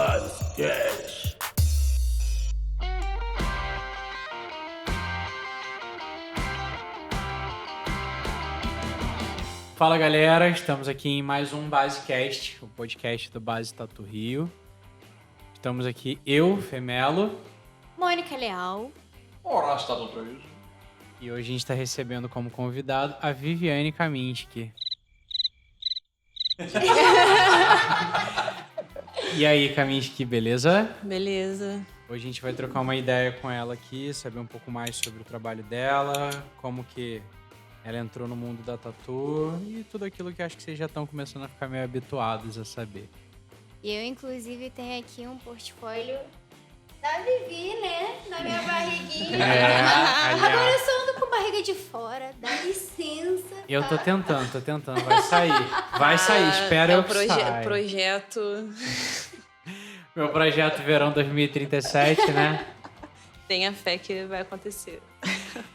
Buzzcast. Fala galera, estamos aqui em mais um Basecast, o podcast do Base Tatu Rio. Estamos aqui eu, Femelo, Mônica Leal. Horácio Tatu Prejuízo. e hoje a gente está recebendo como convidado a Viviane Kaminski. E aí, Kaminski, beleza? Beleza. Hoje a gente vai trocar uma ideia com ela aqui, saber um pouco mais sobre o trabalho dela, como que ela entrou no mundo da tatu e tudo aquilo que acho que vocês já estão começando a ficar meio habituados a saber. E eu, inclusive, tenho aqui um portfólio da Vivi, né? Na minha barriguinha. Agora eu só ando com barriga de fora. Dá licença. Eu tô tentando, vai sair. Vai sair, espera eu que saia. Projeto. Meu projeto verão 2037, né? Tenha fé que vai acontecer.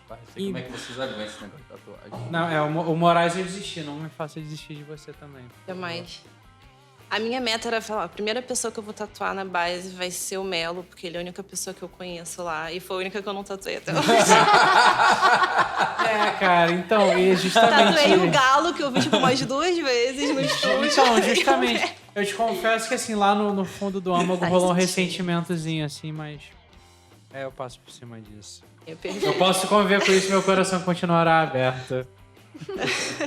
Pai, sei como é que vocês aguentam esse negócio de tatuagem. Não, o Moraes eu desisti, não me faça desistir de você também. Jamais. A minha meta era falar, a primeira pessoa que eu vou tatuar na base vai ser o Melo, porque ele é a única pessoa que eu conheço lá. E foi a única que eu não tatuei até hoje. Cara, então, e justamente... Tatuei o Galo, que eu vi tipo umas 2 vezes no estúdio. Então, justamente, eu te confesso que assim, lá no fundo do âmago Faz rolou um sentido. ressentimentozinho, assim, mas... eu passo por cima disso. Eu perdi. Eu posso conviver com isso, meu coração continuará aberto.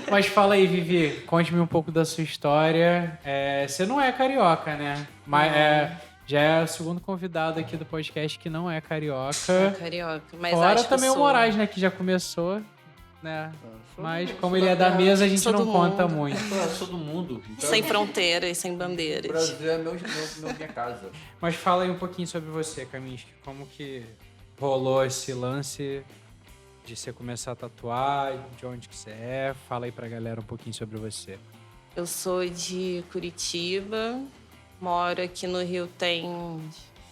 Mas fala aí, Vivi, conte-me um pouco da sua história. Você não é carioca, né? Mas já é o segundo convidado aqui do podcast que não é carioca. Carioca. Mas Fora acho que também o sou. Moraes, né? Que já começou, né? Mas como ele é da mesa, a gente Sou não do conta mundo. muito. Eu sou do mundo. Então, Sem fronteiras, sem o bandeiras. Brasil é minha casa. Mas fala aí um pouquinho sobre você, Kaminski. Como que rolou esse lance de você começar a tatuar, de onde que você é? Fala aí pra galera um pouquinho sobre você. Eu sou de Curitiba, moro aqui no Rio tem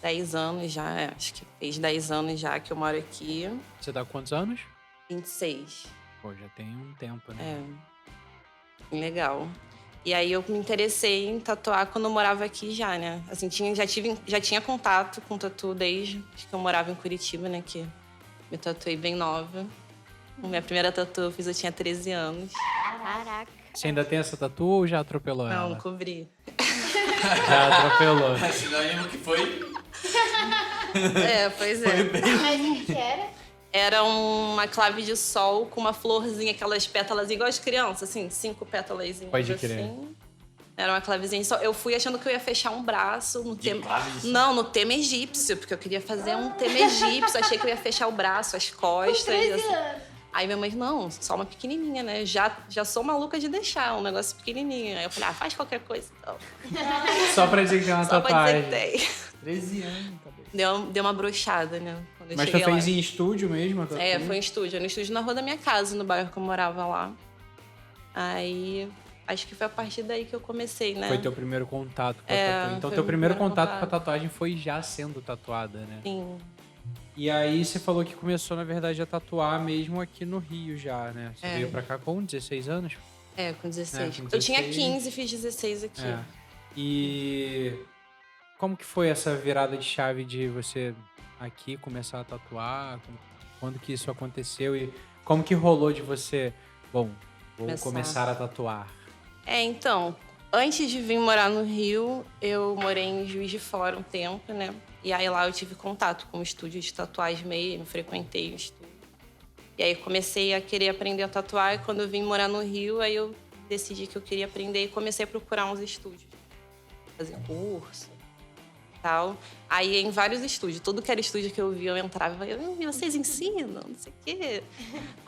10 anos já, acho que fez 10 anos já que eu moro aqui. Você tá com quantos anos? 26, Pô, já tem um tempo, né? legal. E aí eu me interessei em tatuar quando eu morava aqui já, né? Assim, já tinha contato com tatu desde que eu morava em Curitiba, né? Que me tatuei bem nova. Minha primeira tatu eu fiz, eu tinha 13 anos. Caraca. Você ainda tem essa tatu ou já atropelou Não, ela? cobri. Já atropelou. Mas sinônimo que foi? Pois é. Mas o que era? Era uma clave de sol com uma florzinha, aquelas pétalas igual de criança, assim, 5 pétalas Pode crer. assim. Era uma clavezinha só. Eu fui achando que eu ia fechar um braço no tema. claves? Não, no tema egípcio, porque eu queria fazer um tema egípcio. Achei que eu ia fechar o braço, as costas. 13 assim. anos. Aí minha mãe, não, só uma pequenininha, né? Já sou maluca de deixar um negócio pequenininho. Aí eu falei, faz qualquer coisa então. Só pra dizer que tem uma Só pra dizer tatuagem. que tem. 13 anos, cabeça. Deu uma brochada, né? Quando eu Mas tu cheguei fez lá. em estúdio mesmo? a tatu? Foi em estúdio. No estúdio na rua da minha casa, no bairro que eu morava lá. Aí, acho que foi a partir daí que eu comecei, né? Foi teu primeiro contato com a É, tatu. Então foi teu o primeiro primeiro contato com a contato. tatuagem foi já sendo tatuada, né? Sim. E aí você falou que começou, na verdade, a tatuar mesmo aqui no Rio já, né? Você É. veio pra cá com 16 anos? Com 16. É, com Eu tinha 16. 15 e fiz 16 aqui. É. E como que foi essa virada de chave de você aqui começar a tatuar? Quando que isso aconteceu e como que rolou de você, bom, vou começar a tatuar? Então, antes de vir morar no Rio, eu morei em Juiz de Fora um tempo, né? E aí lá eu tive contato com o estúdio de tatuagem mesmo, frequentei o estúdio. E aí comecei a querer aprender a tatuar e quando eu vim morar no Rio, aí eu decidi que eu queria aprender e comecei a procurar uns estúdios. Fazer curso e tal. Aí em vários estúdios, tudo que era estúdio que eu via, eu entrava e eu vi, vocês ensinam, não sei o quê.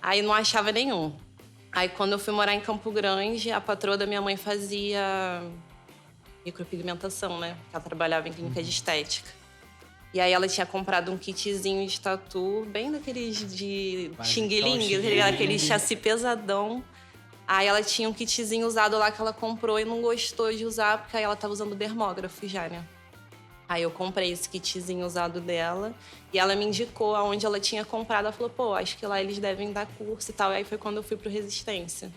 Aí não achava nenhum. Aí quando eu fui morar em Campo Grande, a patroa da minha mãe fazia micropigmentação, né? Ela trabalhava em clínica de estética. E aí ela tinha comprado um kitzinho de tatu, bem daqueles de xing-ling, tá ligado? Aquele chassi pesadão. Aí ela tinha um kitzinho usado lá que ela comprou e não gostou de usar, porque aí ela tava usando dermógrafo já, né? Aí eu comprei esse kitzinho usado dela e ela me indicou aonde ela tinha comprado. Ela falou, pô, acho que lá eles devem dar curso e tal. E aí foi quando eu fui pro Resistência.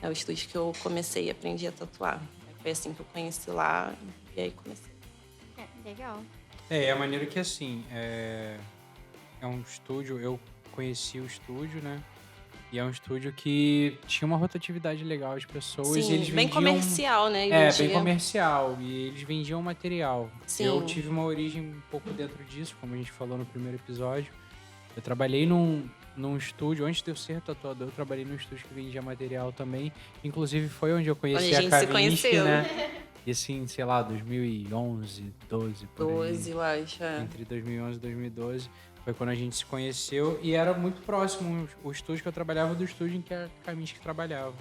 É o estúdio que eu comecei e aprendi a tatuar. Foi assim que eu conheci lá e aí comecei. Legal. É a maneira que, assim, é um estúdio, eu conheci o estúdio, né? E é um estúdio que tinha uma rotatividade legal de pessoas. Sim, e eles bem vendiam... comercial, né? Bem comercial. E eles vendiam material. Sim. Eu tive uma origem um pouco dentro disso, como a gente falou no primeiro episódio. Eu trabalhei num estúdio, antes de eu ser tatuador, eu trabalhei num estúdio que vendia material também. Inclusive, foi onde eu conheci onde a gente se conheceu. né? E assim, sei lá, 2011, 12, por aí. 12, eu acho. Entre 2011 e 2012. Foi quando a gente se conheceu e era muito próximo o estúdio que eu trabalhava do estúdio em que a Kaminsky trabalhava.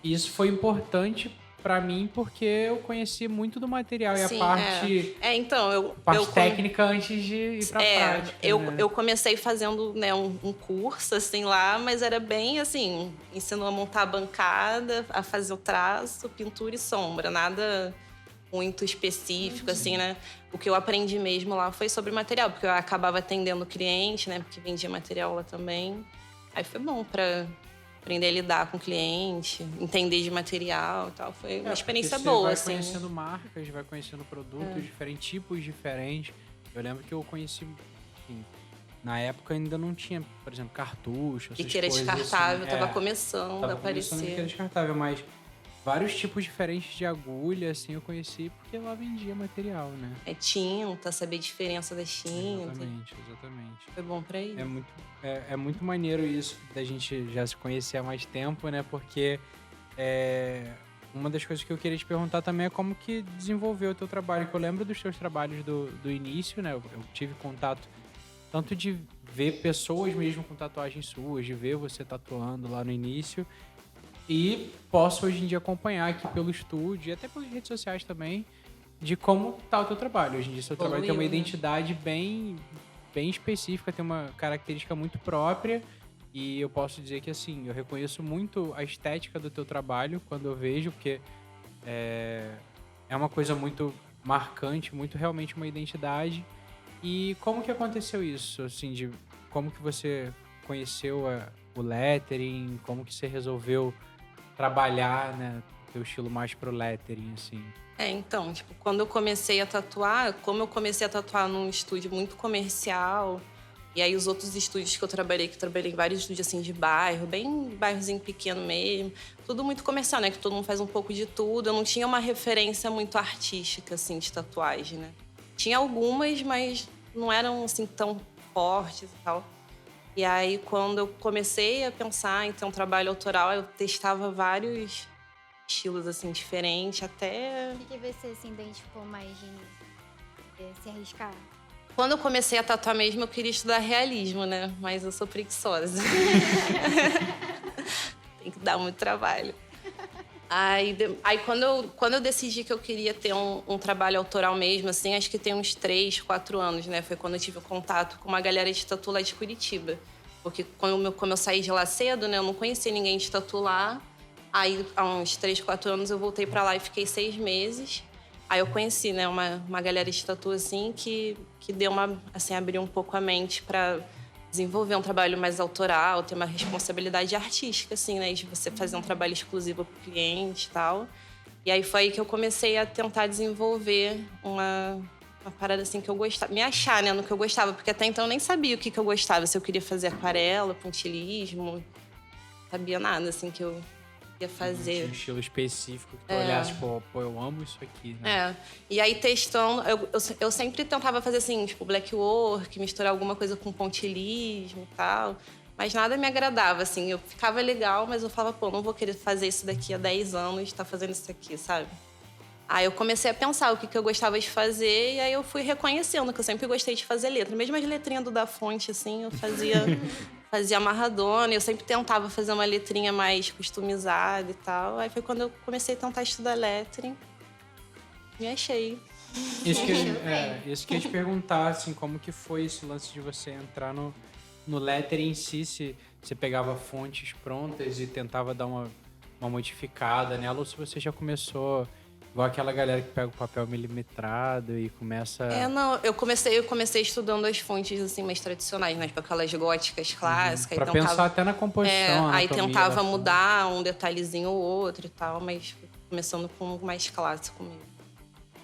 E isso foi importante pra mim porque eu conheci muito do material e Sim, a parte, então, técnica antes de ir pra prática. Eu comecei fazendo, né, um curso assim lá, mas era bem assim, ensinou a montar a bancada, a fazer o traço, pintura e sombra, nada muito específico, assim, né? O que eu aprendi mesmo lá foi sobre material, porque eu acabava atendendo o cliente, né? Porque vendia material lá também. Aí foi bom pra aprender a lidar com o cliente, entender de material e tal. Foi uma experiência boa, vai assim. Vai conhecendo marcas, vai conhecendo produtos diferentes, tipos diferentes. Eu lembro que eu conheci, enfim, na época ainda não tinha, por exemplo, cartucho, essas E que era coisas descartável, assim. tava começando a aparecer. Que era descartável, mas vários tipos diferentes de agulha, assim, eu conheci porque lá vendia material, né? É tinta, saber a diferença das tintas. Exatamente. Foi bom pra isso. É muito maneiro isso da gente já se conhecer há mais tempo, né? Porque uma das coisas que eu queria te perguntar também é como que desenvolveu o teu trabalho. Que eu lembro dos teus trabalhos do início, né? Eu tive contato tanto de ver pessoas mesmo com tatuagens suas, de ver você tatuando lá no início. E posso hoje em dia acompanhar aqui pelo estúdio e até pelas redes sociais também de como tá o teu trabalho. Hoje em dia, seu trabalho tem uma identidade bem específica, tem uma característica muito própria. E eu posso dizer que, assim, eu reconheço muito a estética do teu trabalho quando eu vejo, porque é uma coisa muito marcante, muito realmente uma identidade. E como que aconteceu isso? Assim, de como que você conheceu o lettering, como que você resolveu trabalhar, né, teu estilo mais pro lettering, assim? Então, tipo, quando eu comecei a tatuar, como eu comecei a tatuar num estúdio muito comercial, e aí os outros estúdios que eu trabalhei em vários estúdios, assim, de bairro, bem bairrozinho pequeno mesmo, tudo muito comercial, né, que todo mundo faz um pouco de tudo. Eu não tinha uma referência muito artística, assim, de tatuagem, né. Tinha algumas, mas não eram, assim, tão fortes e tal. E aí, quando eu comecei a pensar em ter um trabalho autoral, eu testava vários estilos, assim, diferentes, até... O que você se identificou mais de se arriscar? Quando eu comecei a tatuar mesmo, eu queria estudar realismo, né? Mas eu sou preguiçosa. Tem que dar muito trabalho. Aí quando eu decidi que eu queria ter um trabalho autoral mesmo, assim, acho que tem uns 3, 4 anos, né? Foi quando eu tive contato com uma galera de tatu lá de Curitiba. Porque como eu saí de lá cedo, né? Eu não conhecia ninguém de tatu lá. Aí, há uns 3, 4 anos, eu voltei pra lá e fiquei 6 meses. Aí eu conheci, né? Uma galera de tatu, assim, que deu assim, abriu um pouco a mente pra desenvolver um trabalho mais autoral, ter uma responsabilidade artística, assim, né? De você fazer um trabalho exclusivo pro cliente e tal. E aí foi aí que eu comecei a tentar desenvolver uma parada, assim, que eu gostava. Me achar, né? No que eu gostava. Porque até então eu nem sabia o que eu gostava. Se eu queria fazer aquarela, pontilhismo. Não sabia nada, assim, que eu ia fazer. Tinha um estilo específico que tu olhasse, tipo, pô, eu amo isso aqui, É. né? E aí, testando, eu sempre tentava fazer assim, tipo, black work, misturar alguma coisa com pontilhismo e tal. Mas nada me agradava, assim. Eu ficava legal, mas eu falava, pô, não vou querer fazer isso daqui a 10 anos, tá fazendo isso aqui, sabe? Aí eu comecei a pensar o que eu gostava de fazer, e aí eu fui reconhecendo que eu sempre gostei de fazer letra. Mesmo as letrinhas do Da Fonte, assim, eu fazia amarradona. Eu sempre tentava fazer uma letrinha mais customizada e tal. Aí foi quando eu comecei a tentar estudar lettering. Me achei. Isso que eu ia te perguntar, assim, como que foi esse lance de você entrar no lettering em si, se você pegava fontes prontas e tentava dar uma modificada nela, ou se você já começou Igual aquela galera que pega o papel milimetrado e começa... Não, eu comecei estudando as fontes, assim, mais tradicionais, né? Tipo aquelas góticas clássicas. Pra Então, pensar até na composição, aí anatomia tentava da mudar um detalhezinho ou outro e tal, mas começando com o mais clássico mesmo.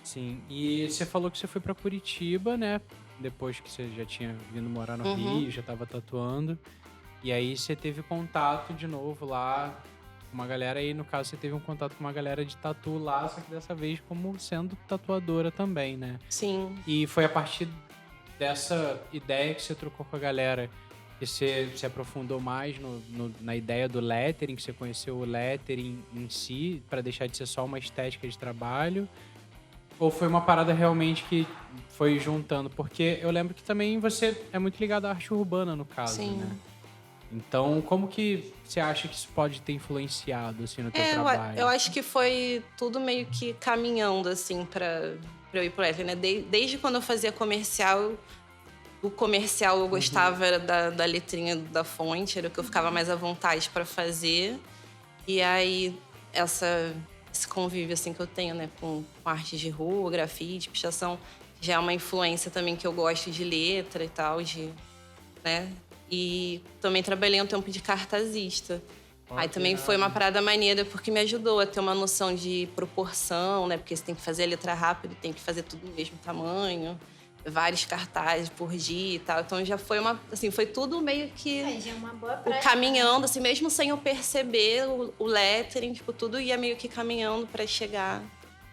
Sim, e você falou que você foi pra Curitiba, né? Depois que você já tinha vindo morar no Rio, já tava tatuando. E aí você teve contato de novo lá com uma galera aí, no caso você teve um contato com uma galera de tatu lá, só que dessa vez como sendo tatuadora também, né? Sim. E foi a partir dessa ideia que você trocou com a galera que você se aprofundou mais na ideia do lettering, que você conheceu o lettering em si, pra deixar de ser só uma estética de trabalho? Ou foi uma parada realmente que foi juntando? Porque eu lembro que também você é muito ligado à arte urbana, no caso, Sim. né? Então, como que você acha que isso pode ter influenciado, assim, no teu trabalho? Eu acho que foi tudo meio que caminhando, assim, pra eu ir pro lettering, né? Desde quando eu fazia comercial, o comercial eu gostava era da letrinha da fonte, era o que eu ficava mais à vontade pra fazer. E aí, esse convívio assim que eu tenho, né, com arte de rua, grafite, pichação, já é uma influência também que eu gosto de letra e tal, né? E também trabalhei um tempo de cartazista. Aí também foi uma parada maneira porque me ajudou a ter uma noção de proporção, né? Porque você tem que fazer a letra rápido, tem que fazer tudo no mesmo tamanho, vários cartazes por dia e tal. Então já foi foi tudo meio que Já é uma boa prática. caminhando, assim, mesmo sem eu perceber o lettering, tipo, tudo ia meio que caminhando pra chegar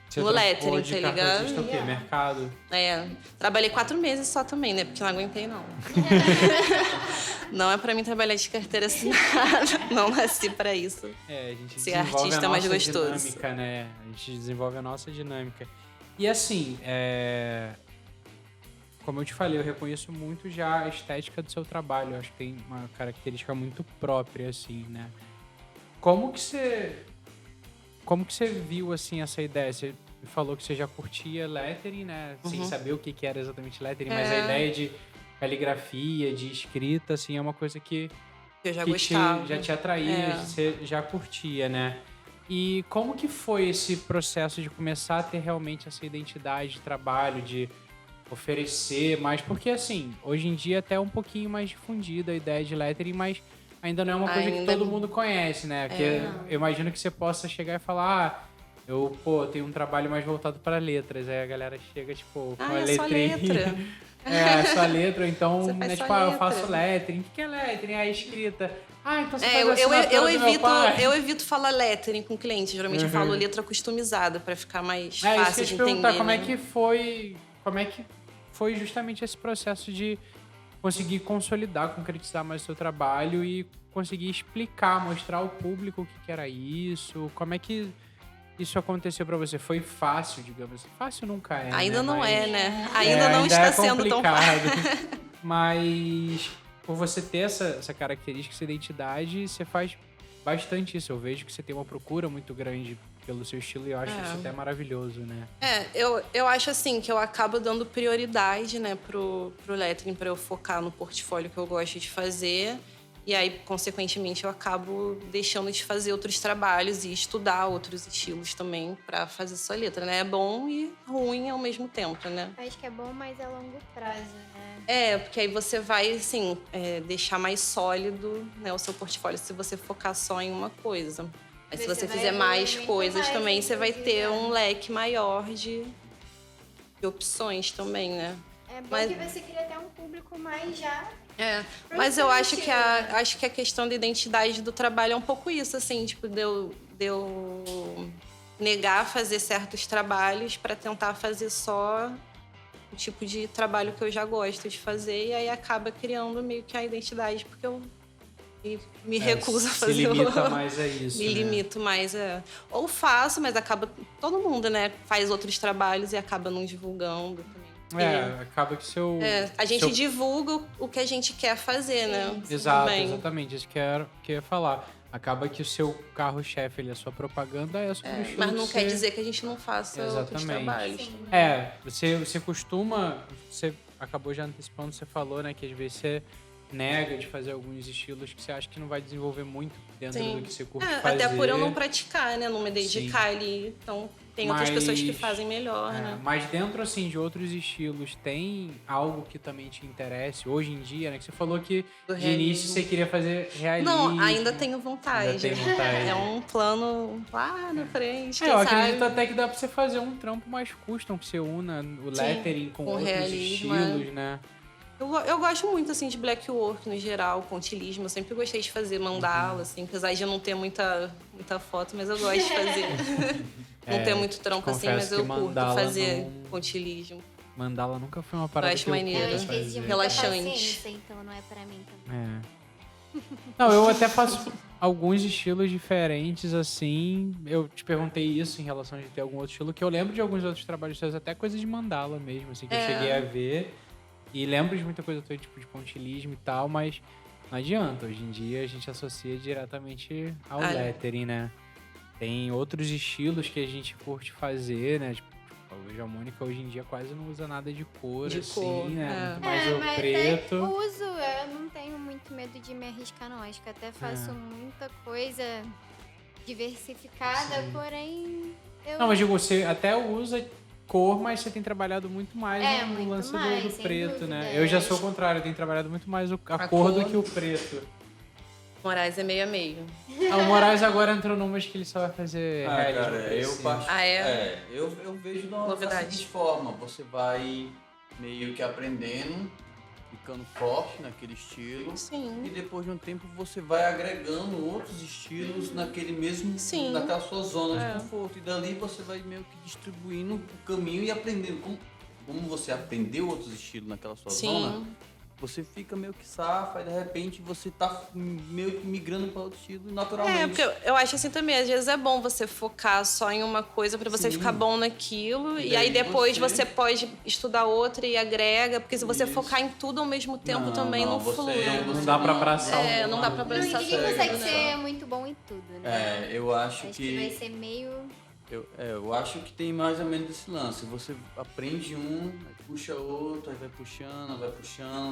Você no trampou lettering, de tá ligado? cartazista o quê? Mercado? Trabalhei 4 meses só também, né? Porque não aguentei, não. Não é pra mim trabalhar de carteira assinada. Não nasci pra isso. A gente Ser desenvolve artista a é mais nossa gostoso. dinâmica, né? A gente desenvolve a nossa dinâmica. E assim, como eu te falei, eu reconheço muito já a estética do seu trabalho. Eu acho que tem uma característica muito própria, assim, né? Como que você viu, assim, essa ideia? Você falou que você já curtia lettering, né? Sem saber o que era exatamente lettering, mas a ideia de caligrafia, de escrita, assim, é uma coisa que Eu já gostava. já te atraía, você já curtia, né? E como que foi esse processo de começar a ter realmente essa identidade de trabalho, de oferecer mais? Porque, assim, hoje em dia até é um pouquinho mais difundida a ideia de lettering, mas ainda não é uma coisa que todo mundo conhece, né? Porque eu imagino que você possa chegar e falar, eu tenho um trabalho mais voltado para letras. Aí a galera chega, tipo, com a letrinha. Só letra. Só letra, ou então, Você faz né, só tipo, eu letra. faço lettering. O que é lettering? A escrita. Então você faz assinatura eu do meu pai. evito falar lettering com cliente. Geralmente eu falo letra customizada pra ficar mais Isso que eu fácil ia de te perguntar, entender. como é né? que foi justamente esse processo de conseguir consolidar, concretizar mais o seu trabalho e conseguir explicar, mostrar ao público o que era isso? Como é que isso aconteceu pra você? Foi fácil, digamos assim? Fácil nunca é, Ainda né? não Mas é, né? Ainda não ainda está é sendo tão fácil. complicado. Mas por você ter essa característica, essa identidade, você faz bastante isso. Eu vejo que você tem uma procura muito grande pelo seu estilo e eu acho isso até maravilhoso, né? Eu acho assim que eu acabo dando prioridade, né, pro lettering, pra eu focar no portfólio que eu gosto de fazer. E aí, consequentemente, eu acabo deixando de fazer outros trabalhos e estudar outros estilos também pra fazer só letra, né? É bom e ruim ao mesmo tempo, né? Acho que é bom, mas a longo prazo, né? Porque aí você vai, assim, deixar mais sólido, né, o seu portfólio se você focar só em uma coisa. Mas se você vai fizer mais evoluir muito coisas mais, também, você vai ter inclusive, um leque maior de opções também, né? É bom Mas- que você cria até um público mais já... Mas eu acho que, Produtivo. acho que a questão da identidade do trabalho é um pouco isso, assim, tipo, de eu negar fazer certos trabalhos para tentar fazer só o tipo de trabalho que eu já gosto de fazer, e aí acaba criando meio que a identidade, porque eu me recuso a fazer. Se limita mais a isso, Me né? limito mais a... Ou faço, mas acaba... Todo mundo, né? Faz outros traballos e acaba não divulgando também. Acaba que seu... A gente seu... divulga o que a gente quer fazer, né? Exato, Também. exatamente. Isso que eu ia falar. Acaba que o seu carro-chefe, a sua propaganda é sobre o estilo Mas não que quer você- dizer que a gente não faça outros Exatamente. trabalhos. Você costuma... Você acabou já antecipando, você falou, né? Que às vezes você nega de fazer alguns estilos que você acha que não vai desenvolver muito dentro Sim. do que você curte fazer. Até por eu não praticar, né? Não me dedicar ali. Então, Tem outras pessoas que fazem melhor, né? Mas dentro, assim, de outros estilos, tem algo que também te interesse hoje em dia, né? Que você falou que de início você queria fazer realismo. Não, ainda tenho vontade. Ainda tem vontade. É um plano lá na frente, eu acredito sabe? até que dá pra você fazer um trampo mais custom, que você una o lettering com outros realismo, estilos, né? Eu gosto muito, assim, de black work no geral, pontilismo. Eu sempre gostei de fazer mandala, assim, apesar de eu não ter muita foto, mas eu gosto de fazer. Não ter muito trampo assim, mas eu curto fazer pontilismo. Mandala nunca foi uma parada que eu maneiro. curto fazer. Relaxante. Então não é pra mim também. Não, eu até faço alguns estilos diferentes, assim. Eu te perguntei isso em relação a ter algum outro estilo, que eu lembro de alguns outros trabalhos seus, até coisa de mandala mesmo, assim, que eu cheguei a ver. E lembro de muita coisa tua, tipo, de pontilismo e tal, mas não adianta. Hoje em dia a gente associa diretamente ao lettering, né? Tem outros estilos que a gente curte fazer, né? Tipo, a Mônica hoje em dia quase não usa nada de cor, assim, né? Muito mais o mas preto. Eu uso, eu não tenho muito medo de me arriscar, não. Acho que até faço muita coisa diversificada, porém... Não, mas digo, você até usa cor, mas você tem trabalhado muito mais no muito lance mais, do sem preto, dúvida. né? Eu já sou o contrário, eu tenho trabalhado muito mais a cor do que o preto. Moraes é meio a meio. O Moraes agora entrou numas que ele só vai fazer realismo. Cara, eu vejo da seguinte forma, você vai meio que aprendendo, ficando forte naquele estilo. Sim. E depois de um tempo você vai agregando outros estilos naquele mesmo, naquela sua zona de conforto. E dali você vai meio que distribuindo o caminho e aprendendo. Como você aprendeu outros estilos naquela sua zona, você fica meio que safa e de repente você tá meio que migrando para outro estilo naturalmente. Porque eu acho assim também, às vezes é bom você focar só em uma coisa para você ficar bom naquilo e aí depois você pode estudar outra e agrega, porque se você focar em tudo ao mesmo tempo também não flui. Não dá pra abraçar. Não dá pra abraçar Ninguém consegue ser muito bom em tudo, né? Eu acho que vai ser meio... Eu acho que tem mais ou menos esse lance. Você aprende um, aí puxa outro, aí vai puxando.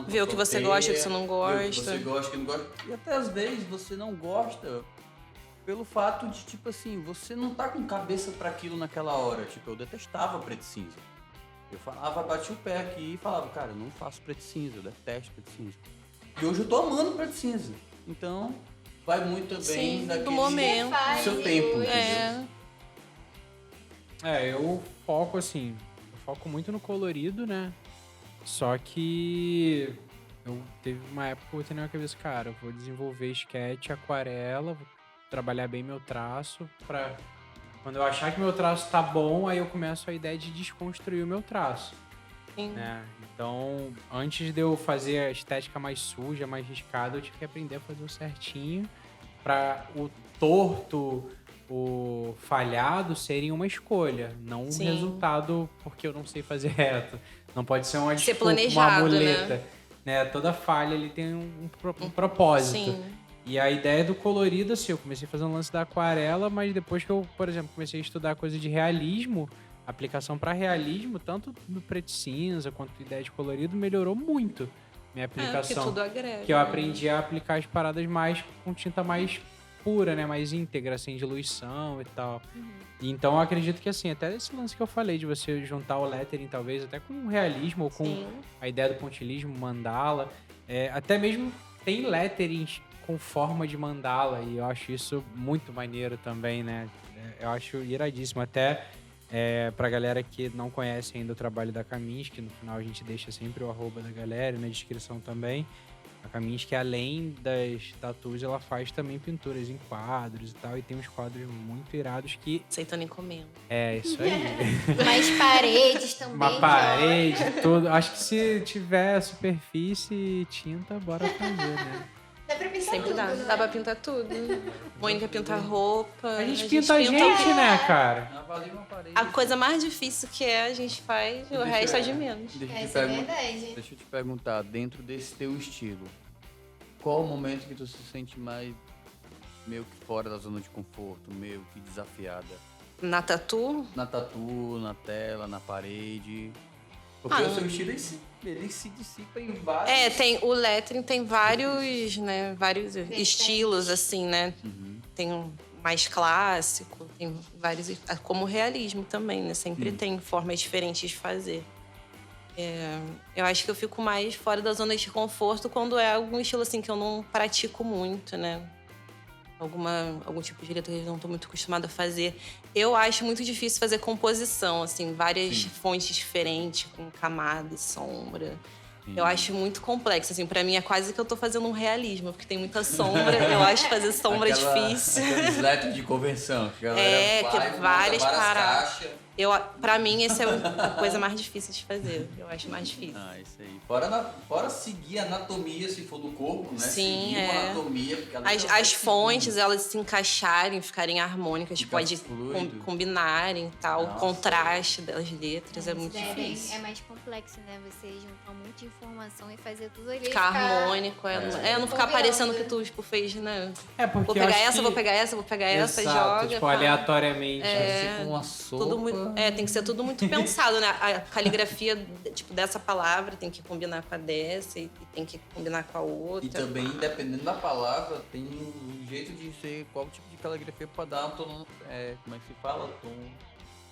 Vê o que você gosta, o que você não gosta. Vê o que você gosta, o que não gosta. E até às vezes você não gosta pelo fato de, tipo assim, você não tá com cabeça pra aquilo naquela hora. Tipo, eu detestava preto e cinza. Eu falava, batia o pé aqui e falava, cara, eu não faço preto e cinza, eu detesto preto e cinza. E hoje eu tô amando preto e cinza. Então, vai muito bem daquele momento, seu tempo, entendeu? Eu foco assim, muito no colorido, né? Só que eu teve uma época que eu botei na minha cabeça, cara, eu vou desenvolver sketch, aquarela, vou trabalhar bem meu traço pra quando eu achar que meu traço tá bom, aí eu começo a ideia de desconstruir o meu traço. Né? Então, antes de eu fazer a estética mais suja, mais riscada, eu tive que aprender a fazer o certinho pra o torto, o falhado serem uma escolha, não um resultado porque eu não sei fazer reto. Não pode ser uma desculpa, uma muleta. Né? Toda falha ele tem um propósito. Sim. E a ideia do colorido, assim, eu comecei a fazer um lance da aquarela, mas depois que eu, por exemplo, comecei a estudar coisa de realismo, aplicação para realismo, tanto no preto e cinza quanto ideia de colorido, melhorou muito minha aplicação. Porque tudo agrega. Que eu aprendi a aplicar as paradas mais com tinta mais pura, né? Mais íntegra, sem diluição e tal. Então eu acredito que, assim, até esse lance que eu falei de você juntar o lettering, talvez, até com o realismo ou com a ideia do pontilismo, mandala. Até mesmo tem letterings com forma de mandala e eu acho isso muito maneiro também, né? Eu acho iradíssimo. Até pra galera que não conhece ainda o trabalho da Kaminsky, no final a gente deixa sempre o @, da galera, na descrição também. A Kaminsky, além das tatuas, ela faz também pinturas em quadros e tal. E tem uns quadros muito irados que... Aceitando encomenda. Isso aí. Mais paredes também. Uma parede, tudo. Acho que se tiver superfície e tinta, bora fazer, né? Dá pra pintar Sempre tudo, dá. né? Dá pra pintar tudo. Mônica pinta roupa. A gente pinta a gente, né, cara? A coisa mais difícil que a gente faz, o resto é de menos. Essa é verdade. Deixa eu te perguntar, dentro desse teu estilo, qual o momento que tu se sente mais meio que fora da zona de conforto, meio que desafiada? Na tatu? Na tatu, na tela, na parede. Porque o seu estilo ele se dissipa em vários... O lettering tem vários, né, vários estilos, assim, né? Tem um mais clássico, Tem vários... Como o realismo também, né? Sempre tem formas diferentes de fazer. Eu acho que eu fico mais fora da zona de conforto quando é algum estilo assim que eu não pratico muito, né? Algum tipo de letra que eu não estou muito acostumada a fazer. Eu acho muito difícil fazer composição, assim, várias fontes diferentes, com camada e sombra. Eu acho muito complexo, assim, pra mim é quase que eu tô fazendo um realismo, porque tem muita sombra, eu acho fazer sombra difícil. Aqueles letras de convenção, que a galera vai, que várias paradas. caixas. Pra mim, essa é a coisa mais difícil de fazer. Eu acho mais difícil. Isso aí. Fora seguir a anatomia, se for do corpo, né? Sim, seguir uma anatomia. Porque as fontes, elas se encaixarem, ficarem harmônicas, Fica pode fluido. combinarem e tal. Nossa. O contraste das letras é muito difícil. É mais complexo, né? Você juntar muita informação e fazer tudo ali. Ficar harmônico, não ficar parecendo que tu, tipo, fez, né? Porque Vou pegar essa, vou pegar essa, vou pegar essa e joga. Tipo, pá. aleatoriamente. Com uma sopa. Tudo muito, tem que ser tudo muito pensado, né? A caligrafia, tipo, dessa palavra tem que combinar com a dessa e tem que combinar com a outra. E também, dependendo da palavra, tem um jeito de ser qual tipo de caligrafia pra dar um tom. Como é que se fala?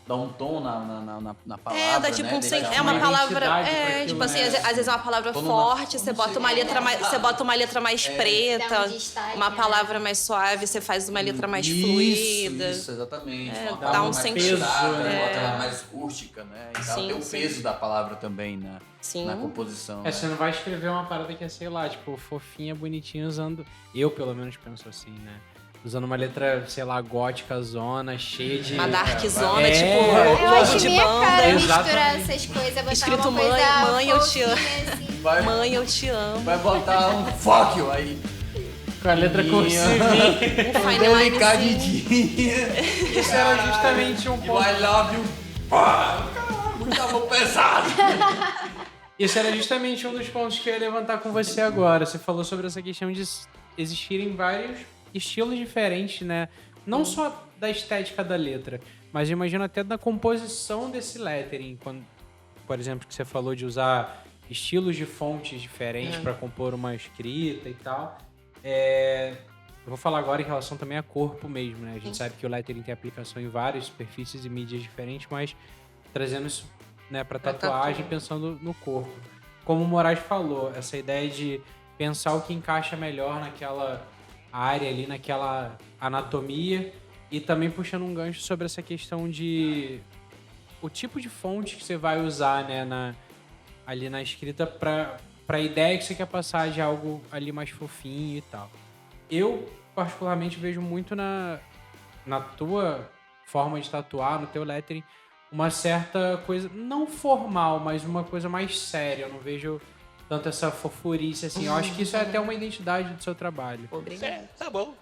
Dar um tom na palavra. Dá tipo né? é uma palavra. identidade Tipo pra assim, aquilo, às vezes é uma palavra Quando forte, não você bota sei uma letra como mais. Você bota uma letra mais Dá preta, um destaque, uma né? palavra mais suave, você faz uma letra mais fluida. Isso, exatamente. É, Uma dá palavra um mais sentido. pesada, É. bota ela mais rústica, né? E tal. Sim, Tem o sim. peso da palavra também Sim. na composição. né? Você não vai escrever uma parada que é, sei lá, tipo, fofinha, bonitinha, usando... Eu, pelo menos, penso assim, né? Usando uma letra, sei lá, gótica, zona, cheia de... Uma dark zona, É, tipo, Eu logo acho de minha banda. cara misturar Exatamente. essas coisas, botar Escrito uma coisa mãe, eu te amo. fofinha, assim. Mãe, eu te amo. Vai botar um fuck you aí. Com a letra cursivinha. Um fine linezinho. Delicadinha. Isso era justamente um E ponto... I love you. Caralho, muito amor pesado. Isso era justamente um dos pontos que eu ia levantar com você agora. Você falou sobre essa questão de existirem vários estilos diferentes, né? Não só da estética da letra, mas eu imagino até da composição desse lettering. Quando, por exemplo, que você falou de usar estilos de fontes diferentes para compor uma escrita e tal. Eu vou falar agora em relação também a corpo mesmo, né? A gente sabe que o lettering tem aplicação em várias superfícies e mídias diferentes, mas trazendo isso, né, para tatuagem, pensando no corpo. Como o Moraes falou, essa ideia de pensar o que encaixa melhor naquela área ali, naquela anatomia, e também puxando um gancho sobre essa questão de o tipo de fonte que você vai usar, né, ali na escrita para a ideia que você quer passar de algo ali mais fofinho e tal. Eu, particularmente, vejo muito na tua forma de tatuar, no teu lettering, uma certa coisa, não formal, mas uma coisa mais séria. Eu não vejo tanto essa fofurice assim. Eu acho que isso é até uma identidade do seu trabalho. Obrigada. Tá bom.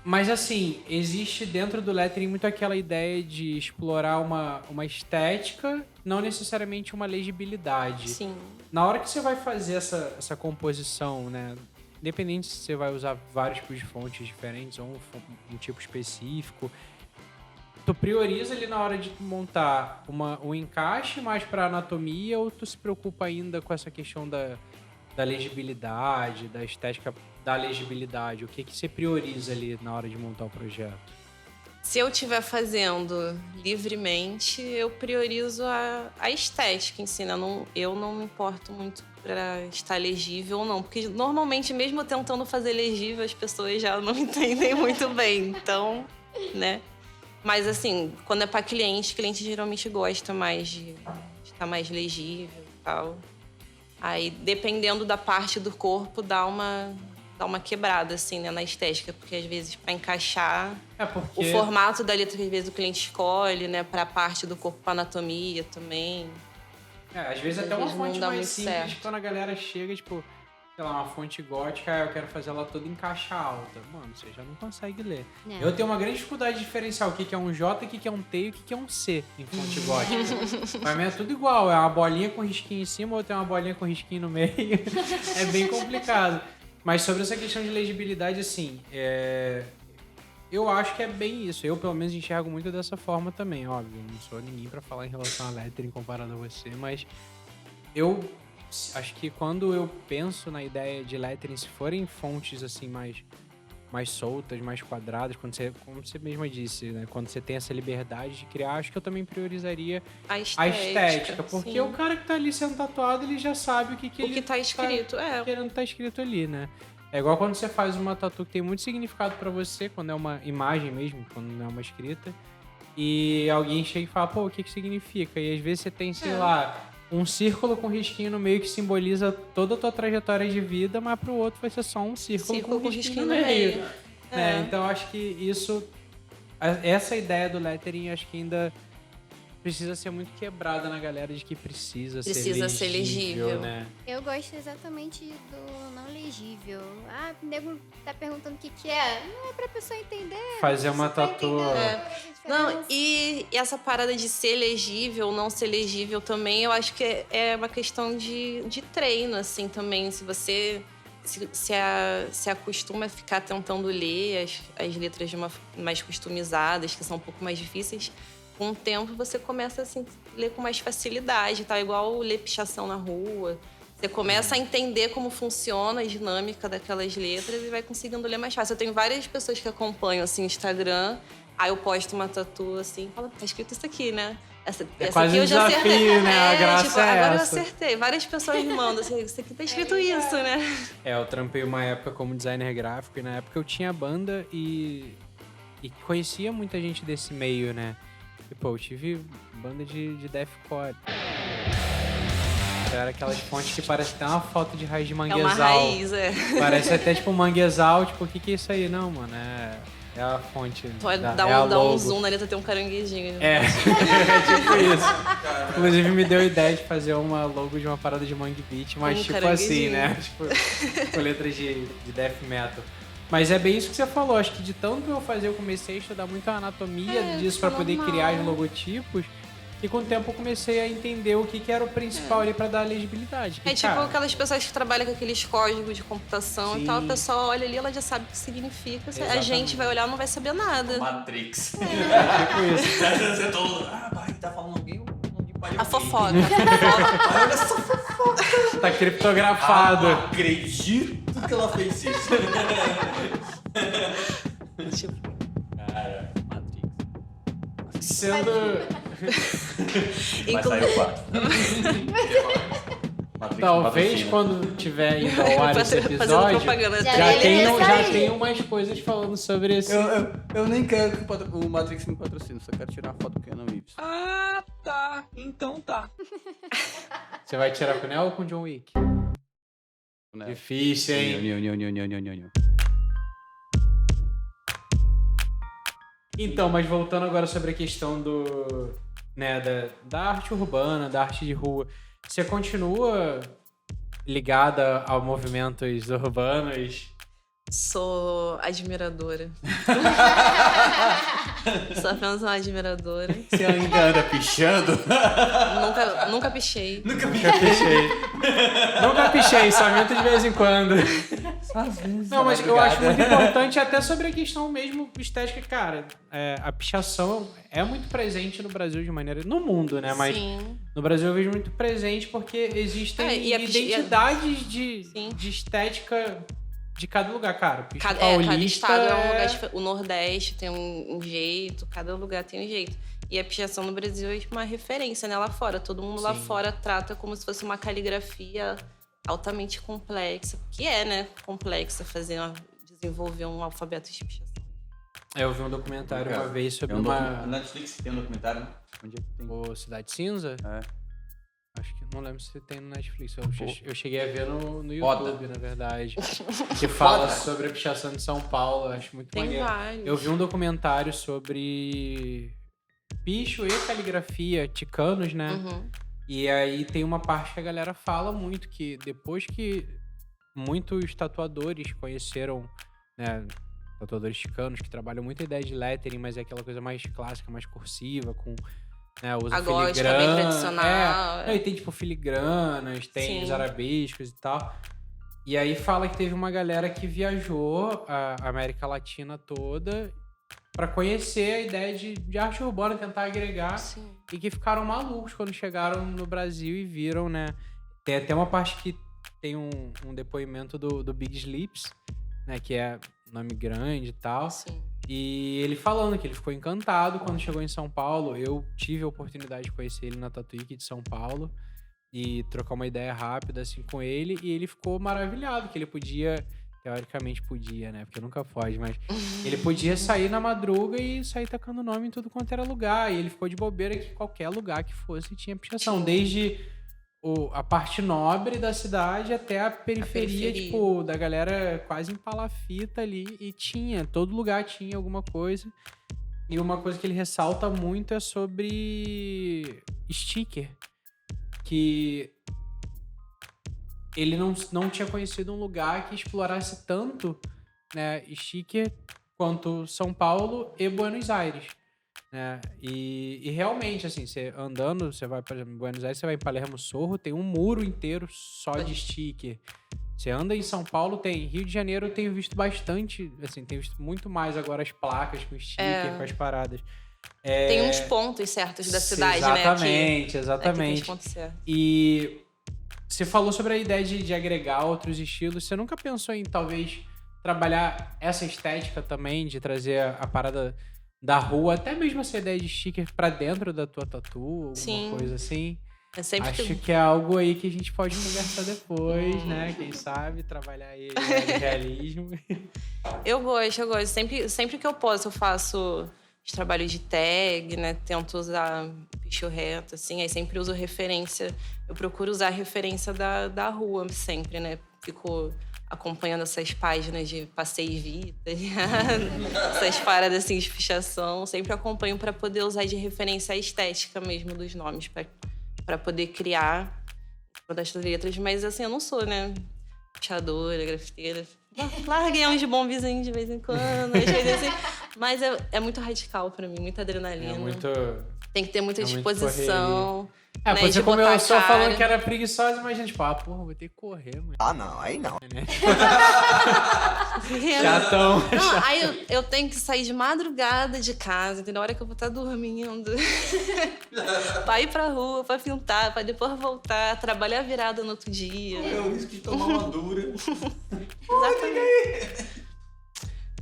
Mas assim, existe dentro do lettering muito aquela ideia de explorar uma estética, não necessariamente uma legibilidade. Sim. Na hora que você vai fazer essa composição, né? Independente se você vai usar vários tipos de fontes diferentes ou um tipo específico, tu prioriza ali na hora de montar um encaixe mais para anatomia ou tu se preocupa ainda com essa questão da legibilidade, da estética da legibilidade? O que você prioriza ali na hora de montar o projeto? Se eu estiver fazendo livremente, eu priorizo a estética em si, né? Eu não me importo muito para estar legível ou não, porque normalmente, mesmo eu tentando fazer legível, as pessoas já não entendem muito bem, então, né? Mas assim, quando é para cliente geralmente gosta mais de estar mais legível e tal. Aí, dependendo da parte do corpo, dá uma quebrada, assim, né, na estética, porque às vezes para encaixar Porque... o formato da letra que às vezes o cliente escolhe, né, para a parte do corpo, para anatomia também. às vezes até uma vezes não fonte dá mais muito simples, certo. quando a galera chega, tipo, sei lá, uma fonte gótica, eu quero fazer ela toda em caixa alta. Mano, você já não consegue ler. Não. Eu tenho uma grande dificuldade de diferenciar o que é um J, o que é um T e o que é um C em fonte gótica. Pra mim é tudo igual, é uma bolinha com risquinho em cima ou tem uma bolinha com risquinho no meio. É bem complicado. Mas sobre essa questão de legibilidade, assim, eu acho que é bem isso. Eu, pelo menos, enxergo muito dessa forma também, óbvio. Não sou ninguém pra falar em relação a lettering comparado a você, mas eu acho que quando eu penso na ideia de lettering, se forem fontes, assim, mais soltas, mais quadradas, quando você, como você mesma disse, né? Quando você tem essa liberdade de criar, acho que eu também priorizaria A a estética. Porque sim. o cara que tá ali sendo tatuado, ele já sabe o que O ele que tá escrito, querendo tá escrito ali, né? É igual quando você faz uma tatu que tem muito significado pra você, quando é uma imagem mesmo, quando não é uma escrita, e alguém chega e fala, pô, o que significa? E às vezes você tem, sei lá, um círculo com risquinho no meio que simboliza toda a tua trajetória de vida, mas pro outro vai ser só um círculo com risquinho no meio. Então acho que isso, essa ideia do lettering, acho que ainda precisa ser muito quebrada na galera de que precisa ser legível, né? Eu gosto exatamente do não legível. Ah, o nego tá perguntando o que é. Não é pra pessoa entender. Fazer uma tatu. Não, e essa parada de ser legível, não ser legível também, eu acho que é uma questão de treino, assim, também. Se você se acostuma a ficar tentando ler as letras mais customizadas, que são um pouco mais difíceis, com o tempo você começa assim, a ler com mais facilidade, tá? Igual ler pichação na rua. Você começa a entender como funciona a dinâmica daquelas letras e vai conseguindo ler mais fácil. Eu tenho várias pessoas que acompanham assim, o Instagram, aí eu posto uma tatu assim, falo, tá escrito isso aqui, né? Essa quase aqui eu já desafio, acertei. né? A graça tipo, é agora essa. eu acertei. Várias pessoas me mandam assim, isso aqui tá escrito isso, né? Eu trampei uma época como designer gráfico e na época eu tinha banda e conhecia muita gente desse meio, né? E, pô, eu tive banda de deathcore. Era aquelas fontes que parece até uma foto de raiz de manguezal. É uma raiz, Parece até tipo manguezal, tipo, o que é isso aí? Não, mano, é a fonte. Pode é dar um logo. zoom na letra, tem um caranguejinho. É tipo isso. Inclusive me deu a ideia de fazer uma logo de uma parada de Mangue Beat, mas tipo assim, né? Tipo, com letras de death metal. Mas é bem isso que você falou, acho que de tanto que eu fazer, eu comecei a estudar muito a anatomia disso pra poder criar os logotipos. E com o tempo eu comecei a entender o que era o principal ali pra dar legibilidade. É tipo aquelas pessoas que trabalham com aqueles códigos de computação e tal, a pessoa olha ali, ela já sabe o que significa. Exatamente. A gente vai olhar e não vai saber nada. Matrix. Tipo isso. Você todo... pai, tá falando alguém ou não de pai? A fofoca. Olha essa fofoca. Tá criptografado. Não acredito que ela fez isso. Tipo, Cara, Matrix. Sendo... Vai sair o 4. Talvez quando tiver indo ao ar esse fazendo episódio, propaganda. já tem umas coisas falando sobre esse... Eu nem quero que o Matrix me patrocine, só quero tirar uma foto do Keanu Reeves. Ah, tá. Então tá. Você vai tirar com o Neo ou com o John Wick? Difícil, hein? Então, mas voltando agora sobre a questão da arte urbana, da arte de rua, você continua ligada a movimentos urbanos? Sou admiradora. Sou apenas uma admiradora. Você ainda anda pichando? Nunca pichei. Nunca pichei. Nunca pichei, só minto de vez em quando. Às vezes. Não, mas eu acho muito importante até sobre a questão mesmo estética, cara. A pichação é muito presente no Brasil de maneira... No mundo, né? Mas Sim. no Brasil eu vejo muito presente porque existem e a identidades de estética de cada lugar, cara. Picho Cada paulista estado é um lugar diferente. O Nordeste tem um jeito, cada lugar tem um jeito. E a pichação no Brasil é uma referência, né? Lá fora. Todo mundo lá fora trata como se fosse uma caligrafia altamente complexa. Que é, né? Complexa desenvolver um alfabeto de pichação. Eu vi um documentário uma vez sobre Na Netflix tem um documentário. Onde é que tem? O Cidade Cinza? É. Acho que não lembro se tem no Netflix. Eu cheguei a ver no Foda. YouTube, na verdade. Que fala sobre a pichação de São Paulo. Acho muito Tem maneiro. vários. Eu vi um documentário sobre picho e caligrafia ticanos, né? Uhum. E aí tem uma parte que a galera fala muito que depois que muitos tatuadores conheceram, né, tatuadores ticanos que trabalham muito a ideia de lettering, mas é aquela coisa mais clássica, mais cursiva, com... Né, usa A gótica bem tradicional. E tem tipo filigranas, tem os arabescos e tal. E aí fala que teve uma galera que viajou a América Latina toda pra conhecer a ideia de arte urbana, tentar agregar. Sim. E que ficaram malucos quando chegaram no Brasil e viram, né? Tem até uma parte que tem um depoimento do Big Sleeps, né? Que é nome grande e tal. Sim. E ele falando que ele ficou encantado quando chegou em São Paulo. Eu tive a oportunidade de conhecer ele na Tattoo Week de São Paulo e trocar uma ideia rápida assim com ele. E ele ficou maravilhado que ele podia, teoricamente podia, né? Porque nunca pode, mas ele podia sair na madruga e sair tacando nome em tudo quanto era lugar. E ele ficou de bobeira que qualquer lugar que fosse tinha pichação. Desde a parte nobre da cidade até a periferia, tipo, da galera quase em palafita ali. E tinha, todo lugar tinha alguma coisa. E uma coisa que ele ressalta muito é sobre sticker. Que ele não tinha conhecido um lugar que explorasse tanto, né, sticker quanto São Paulo e Buenos Aires. Né? E realmente, assim, você andando, você vai, por exemplo, em Buenos Aires, você vai em Palermo Sorro, tem um muro inteiro só de sticker. Você anda em São Paulo, tem. Rio de Janeiro eu tenho visto bastante, assim, tenho visto muito mais agora as placas com sticker, com as paradas. Tem uns pontos certos da cidade, exatamente, né? Exatamente. Tem uns pontos certos. E você falou sobre a ideia de agregar outros estilos. Você nunca pensou em, talvez, trabalhar essa estética também, de trazer a parada da rua, até mesmo essa ideia de sticker pra dentro da tua tatu, alguma coisa assim? Acho que é algo aí que a gente pode conversar depois, né? Quem sabe, trabalhar aí o realismo. Eu gosto. Sempre que eu posso, eu faço os trabalhos de tag, né? Tento usar picho reto, assim. Aí sempre uso referência. Eu procuro usar a referência da rua sempre, né? Fico acompanhando essas páginas de Passeio Vita, essas paradas assim de pichação. Sempre acompanho para poder usar de referência a estética mesmo dos nomes, para poder criar uma das letras. Mas assim, eu não sou, né, pichadora, grafiteira. Larguei uns bombezinhos de vez em quando, às vezes assim. Mas é muito radical para mim, muita adrenalina. Tem que ter muita disposição. Né, você começou falando que era preguiçosa, imagina, tipo, porra, vou ter que correr, mano. Não, aí não. Chatão. Não, aí eu tenho que sair de madrugada de casa, entendeu? Na hora que eu vou estar dormindo. Pra ir pra rua, pra pintar, pra depois voltar, trabalhar virada no outro dia. É o risco de tomar uma dura. Exatamente.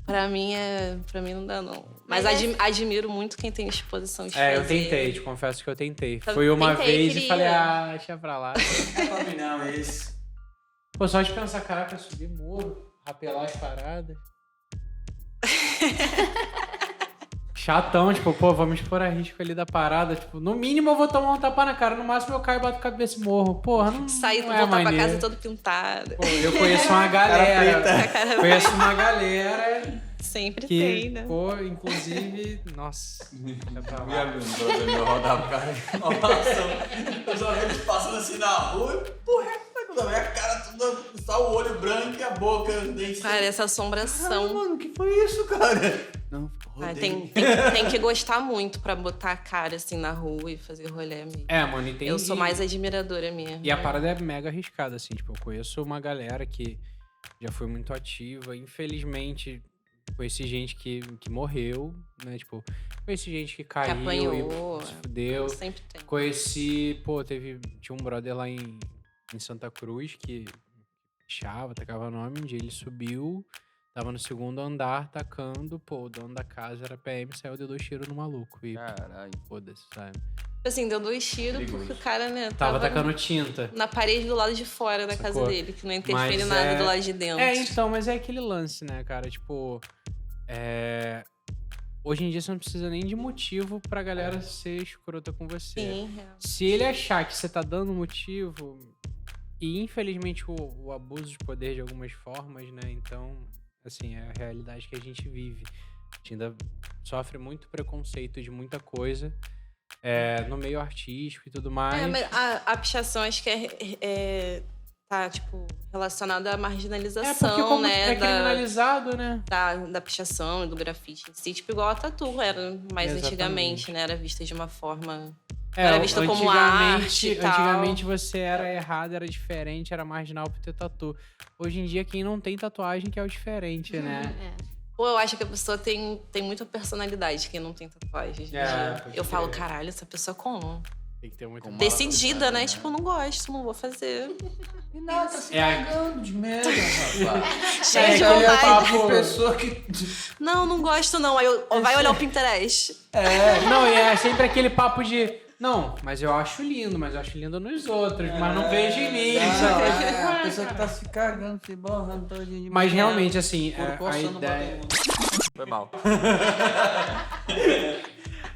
Pra mim não dá, não. Mas admiro muito quem tem disposição de fazer. Eu tentei, te confesso que eu tentei. Fui uma vez e falei, deixa pra lá. Não, é esse. Pô, só de pensar, caraca, subir morro, rapelar as paradas. Chatão, tipo, pô, vamos expor a risco ali da parada. Tipo, no mínimo eu vou tomar um tapa na cara, no máximo eu caio e bato a cabeça e morro. Porra, não Sair, não é voltar maneiro. pra casa todo pintado. Pô, eu conheço uma galera. Conheço uma galera Sempre que, tem, né? pô, inclusive, nossa. Eu rodava o carro. Nossa, eu só vejo eles passando assim na rua. Porra, a minha cara toda, só o olho branco e a boca. Parece assombração. Mano, o que foi isso, cara? Não, tem que gostar muito pra botar a cara assim na rua e fazer rolê mesmo. Mano, entendi. Eu sou mais admiradora mesmo. E a parada é mega arriscada, assim. Tipo, eu conheço uma galera que já foi muito ativa. Infelizmente, conheci gente que morreu, né? Tipo, conheci gente que caiu, que apanhou, e se fudeu. Sempre tem. Conheci, tinha um brother lá em Santa Cruz que pichava, tacava nome. Um dia ele subiu, tava no segundo andar tacando, o dono da casa era PM, saiu, deu 2 tiros no maluco. E caralho, foda-se, sabe? Assim, deu 2 tiros porque o cara, né, tava tacando tinta na parede do lado de fora da casa dele, que não interfere nada do lado de dentro. Então, mas é aquele lance, né, cara? Tipo, hoje em dia você não precisa nem de motivo pra galera ser escrota com você. Sim, Se ele achar que você tá dando motivo, e infelizmente o abuso de poder de algumas formas, né? Então, assim, é a realidade que a gente vive. A gente ainda sofre muito preconceito de muita coisa. No meio artístico e tudo mais. Mas a pichação acho que tá, tipo, relacionada à marginalização, né? É criminalizado, né? Da pichação e do grafite em si. Tipo, igual a tatu era mais antigamente, né? Era vista de uma forma... era vista como arte e tal. Antigamente você era errado, era diferente, era marginal por ter tatu. Hoje em dia, quem não tem tatuagem que é o diferente, né? Pô, eu acho que a pessoa tem muita personalidade, quem não tem tatuagem. Eu falo, caralho, essa pessoa como? Tem que ter muito... Decidida, né? Tipo, não gosto, não vou fazer. E nada, tá se cagando de medo, rapaz. Cheio de Aí é vontade. papo de pessoa que... Não gosto não. Aí vai olhar o Pinterest. Não, e é sempre aquele papo de... Não, mas eu acho lindo nos outros, mas não vejo em mim. A pessoa que tá se cagando, se borrando todinho de Mas medo. realmente, assim, Couro a coçando ideia... pra todo mundo. Foi mal.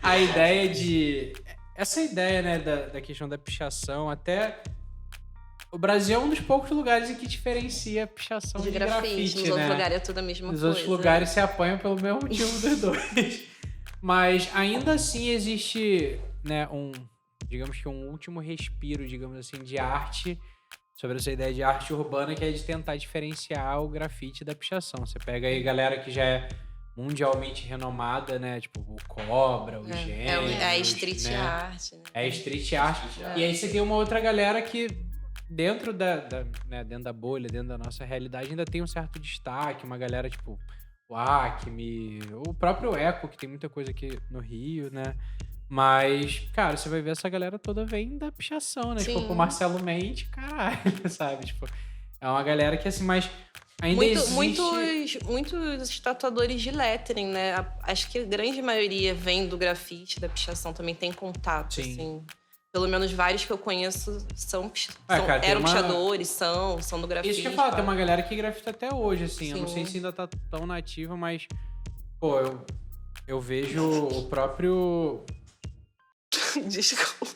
A ideia de... Essa ideia, né, da questão da pichação, até... O Brasil é um dos poucos lugares em que diferencia a pichação de grafite, Nos né? outros lugares é tudo a mesma Nos coisa. outros lugares se apanham pelo mesmo motivo dos dois. Mas ainda assim existe, né, digamos que um último respiro, digamos assim, de arte, sobre essa ideia de arte urbana, que é de tentar diferenciar o grafite da pichação. Você pega aí galera que já é mundialmente renomada, né? Tipo, o Cobra, o Gênesis, É a street né? art, né? É a street art. E aí você tem uma outra galera que dentro né, dentro da bolha, dentro da nossa realidade, ainda tem um certo destaque, uma galera tipo o Acme, o próprio Eco, que tem muita coisa aqui no Rio, né? Mas, cara, você vai ver essa galera toda vem da pichação, né? Sim. Tipo, o Marcelo Mendes, caralho, sabe? Tipo, é uma galera que, assim, mas ainda existe... Muitos tatuadores de lettering, né? Acho que a grande maioria vem do grafite, da pichação, também tem contato, Sim. assim. Pelo menos vários que eu conheço cara, tem eram uma- pichadores, são do grafite. Isso que eu falo, tem uma galera que grafita até hoje, assim. Eu não Sim. sei se ainda tá tão nativa, mas... Pô, eu vejo o próprio... Desculpa.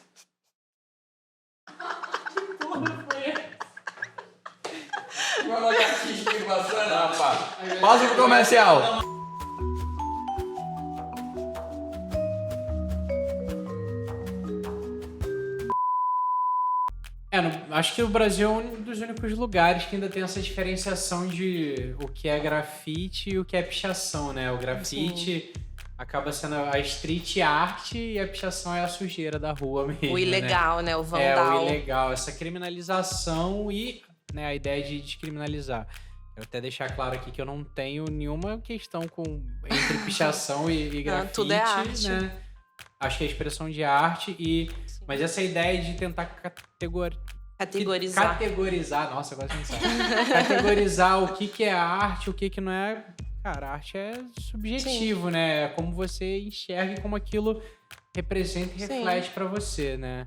Pausa pro comercial. Acho que o Brasil é um dos únicos lugares que ainda tem essa diferenciação de o que é grafite e o que é pichação, né? O grafite acaba sendo a street art e a pichação é a sujeira da rua mesmo, O ilegal, né? O É, vandal. o ilegal. Essa criminalização e, né, a ideia de descriminalizar. Quero até deixar claro aqui que eu não tenho nenhuma questão entre pichação e grafite, tudo é arte. né? Acho que é expressão de arte mas essa ideia de tentar categorizar, nossa, agora você não sabe. Categorizar o que é arte, o que não é. Cara, a arte é subjetivo, né? É como você enxerga e como aquilo representa e reflete pra você, né?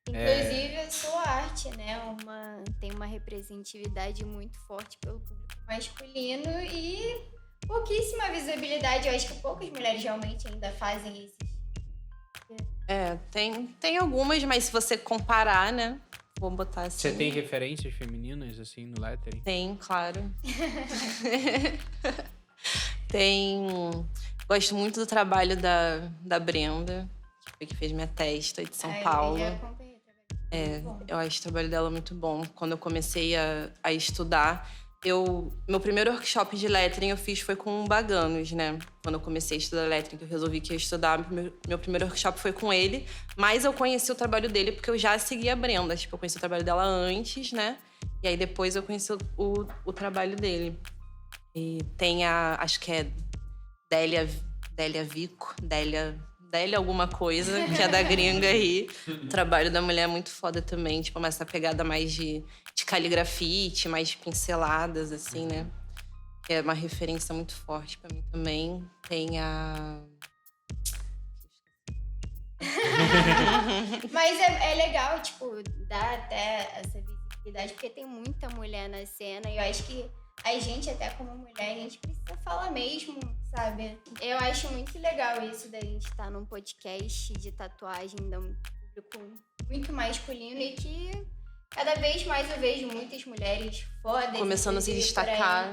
Inclusive, a sua arte, né? Tem uma representatividade muito forte pelo público masculino e pouquíssima visibilidade. Eu acho que poucas mulheres realmente ainda fazem isso. Tem algumas, mas se você comparar, né? Vou botar assim. Você tem referências femininas, assim, no lettering? Tem, claro. Gosto muito do trabalho da Brenda, que foi que fez minha testa de São Paulo. Eu já acompanhei o trabalho. Muito bom. Eu acho o trabalho dela muito bom. Quando eu comecei a estudar, meu primeiro workshop de lettering eu fiz foi com o Baganos, né? Quando eu comecei a estudar lettering, que eu resolvi que ia estudar, meu primeiro workshop foi com ele. Mas eu conheci o trabalho dele porque eu já seguia a Brenda. Tipo, eu conheci o trabalho dela antes, né? E aí depois eu conheci o trabalho dele. E tem acho que é Délia Vico, Délia alguma coisa, que é da gringa aí. O trabalho da mulher é muito foda também, tipo, essa pegada mais de caligrafite, mais de pinceladas, assim, né? Que é uma referência muito forte pra mim também. Tem a... Mas é legal, tipo, dar até essa visibilidade, porque tem muita mulher na cena e eu acho que a gente, até como mulher, a gente precisa falar mesmo, sabe? Eu acho muito legal isso da gente estar num podcast de tatuagem de um público muito masculino e que cada vez mais eu vejo muitas mulheres fodas. Começando a se destacar.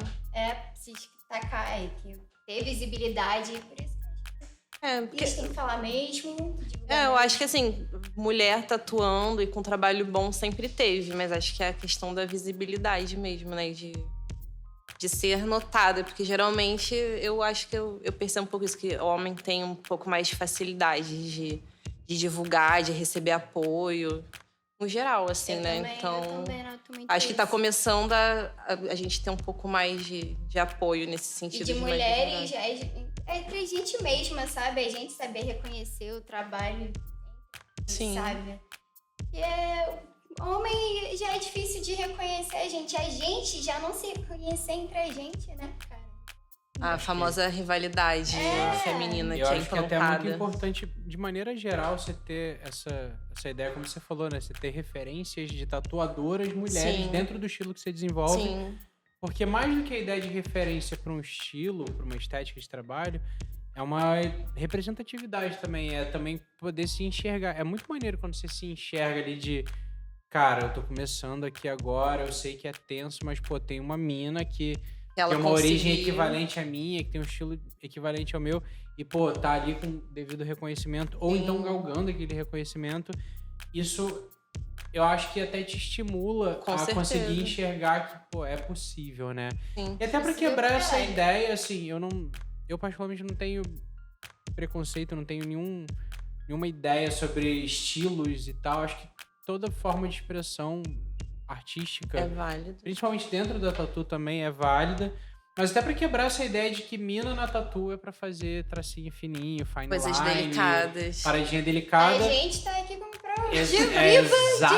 Se destacar, que ter visibilidade, por isso Porque... eles têm que falar mesmo. eu acho que assim, mulher tatuando e com trabalho bom sempre teve, mas acho que é a questão da visibilidade mesmo, né? De ser notada, porque geralmente eu acho que eu percebo um pouco isso, que o homem tem um pouco mais de facilidade de divulgar, de receber apoio, no geral, assim, eu né? Também, então, eu também noto muito acho que tá isso. começando a gente ter um pouco mais de apoio nesse sentido. E de mulheres, entre a gente mesma, sabe? A gente saber reconhecer o trabalho Sim. sabe? E homem já é difícil de reconhecer a gente já não se reconhecer entre a gente, né, cara? A famosa rivalidade feminina que Eu é acho que é até muito implantada. importante, de maneira geral, você ter essa ideia, como você falou, né? Você ter referências de tatuadoras mulheres Sim. dentro do estilo que você desenvolve. Sim, Porque mais do que a ideia de referência para um estilo, para uma estética de trabalho, é uma representatividade também. É também poder se enxergar. É muito maneiro quando você se enxerga ali de... Cara, eu tô começando aqui agora, eu sei que é tenso, mas, pô, tem uma mina que ela tem uma origem conseguiu. equivalente à minha, que tem um estilo equivalente ao meu, e, pô, tá ali com devido reconhecimento, ou Sim. então galgando aquele reconhecimento. Isso, eu acho que até te estimula Com a certeza. conseguir enxergar que, pô, é possível, né? Sim. E até pra Possível, quebrar essa caralho. ideia, assim, eu particularmente não tenho preconceito, não tenho nenhuma ideia sobre estilos e tal. Acho que toda forma de expressão artística, É válido. principalmente dentro da tatu também é válida. Mas até pra quebrar essa ideia de que mina na tatu é pra fazer tracinho fininho, fine Coisas line, delicadas. paradinha A delicada. gente tá aqui como prova Ex- de é viva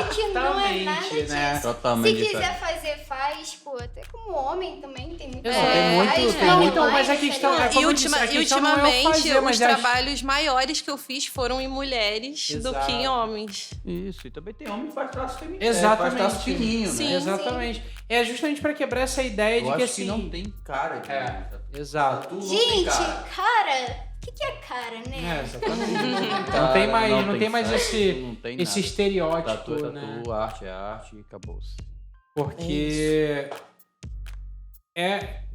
de que não é nada exatamente, né? disso. Totalmente Se quiser diferente. fazer, faz, pô. Até como homem também tem muito. Exato, tem muito, tem muito, mas a questão é E, como eu disse, a questão não é eu ultimamente, fazer, os mas é a- trabalhos maiores que eu fiz foram em mulheres do Exato. que em homens. Isso, e também tem homem que faz traço feminino. Exatamente. Faz traço fininho, Sim. né? Exatamente. É justamente pra quebrar essa ideia Eu de que acho assim. que não tem cara de É. tatu. Exato. Tatu não tem Gente, cara. cara, o que é cara, É, né? exatamente. Cara, Não tem mais, não tem mais sexo, não tem esse nada. estereótipo, Tatu é né? tatu, arte é arte e acabou-se. Porque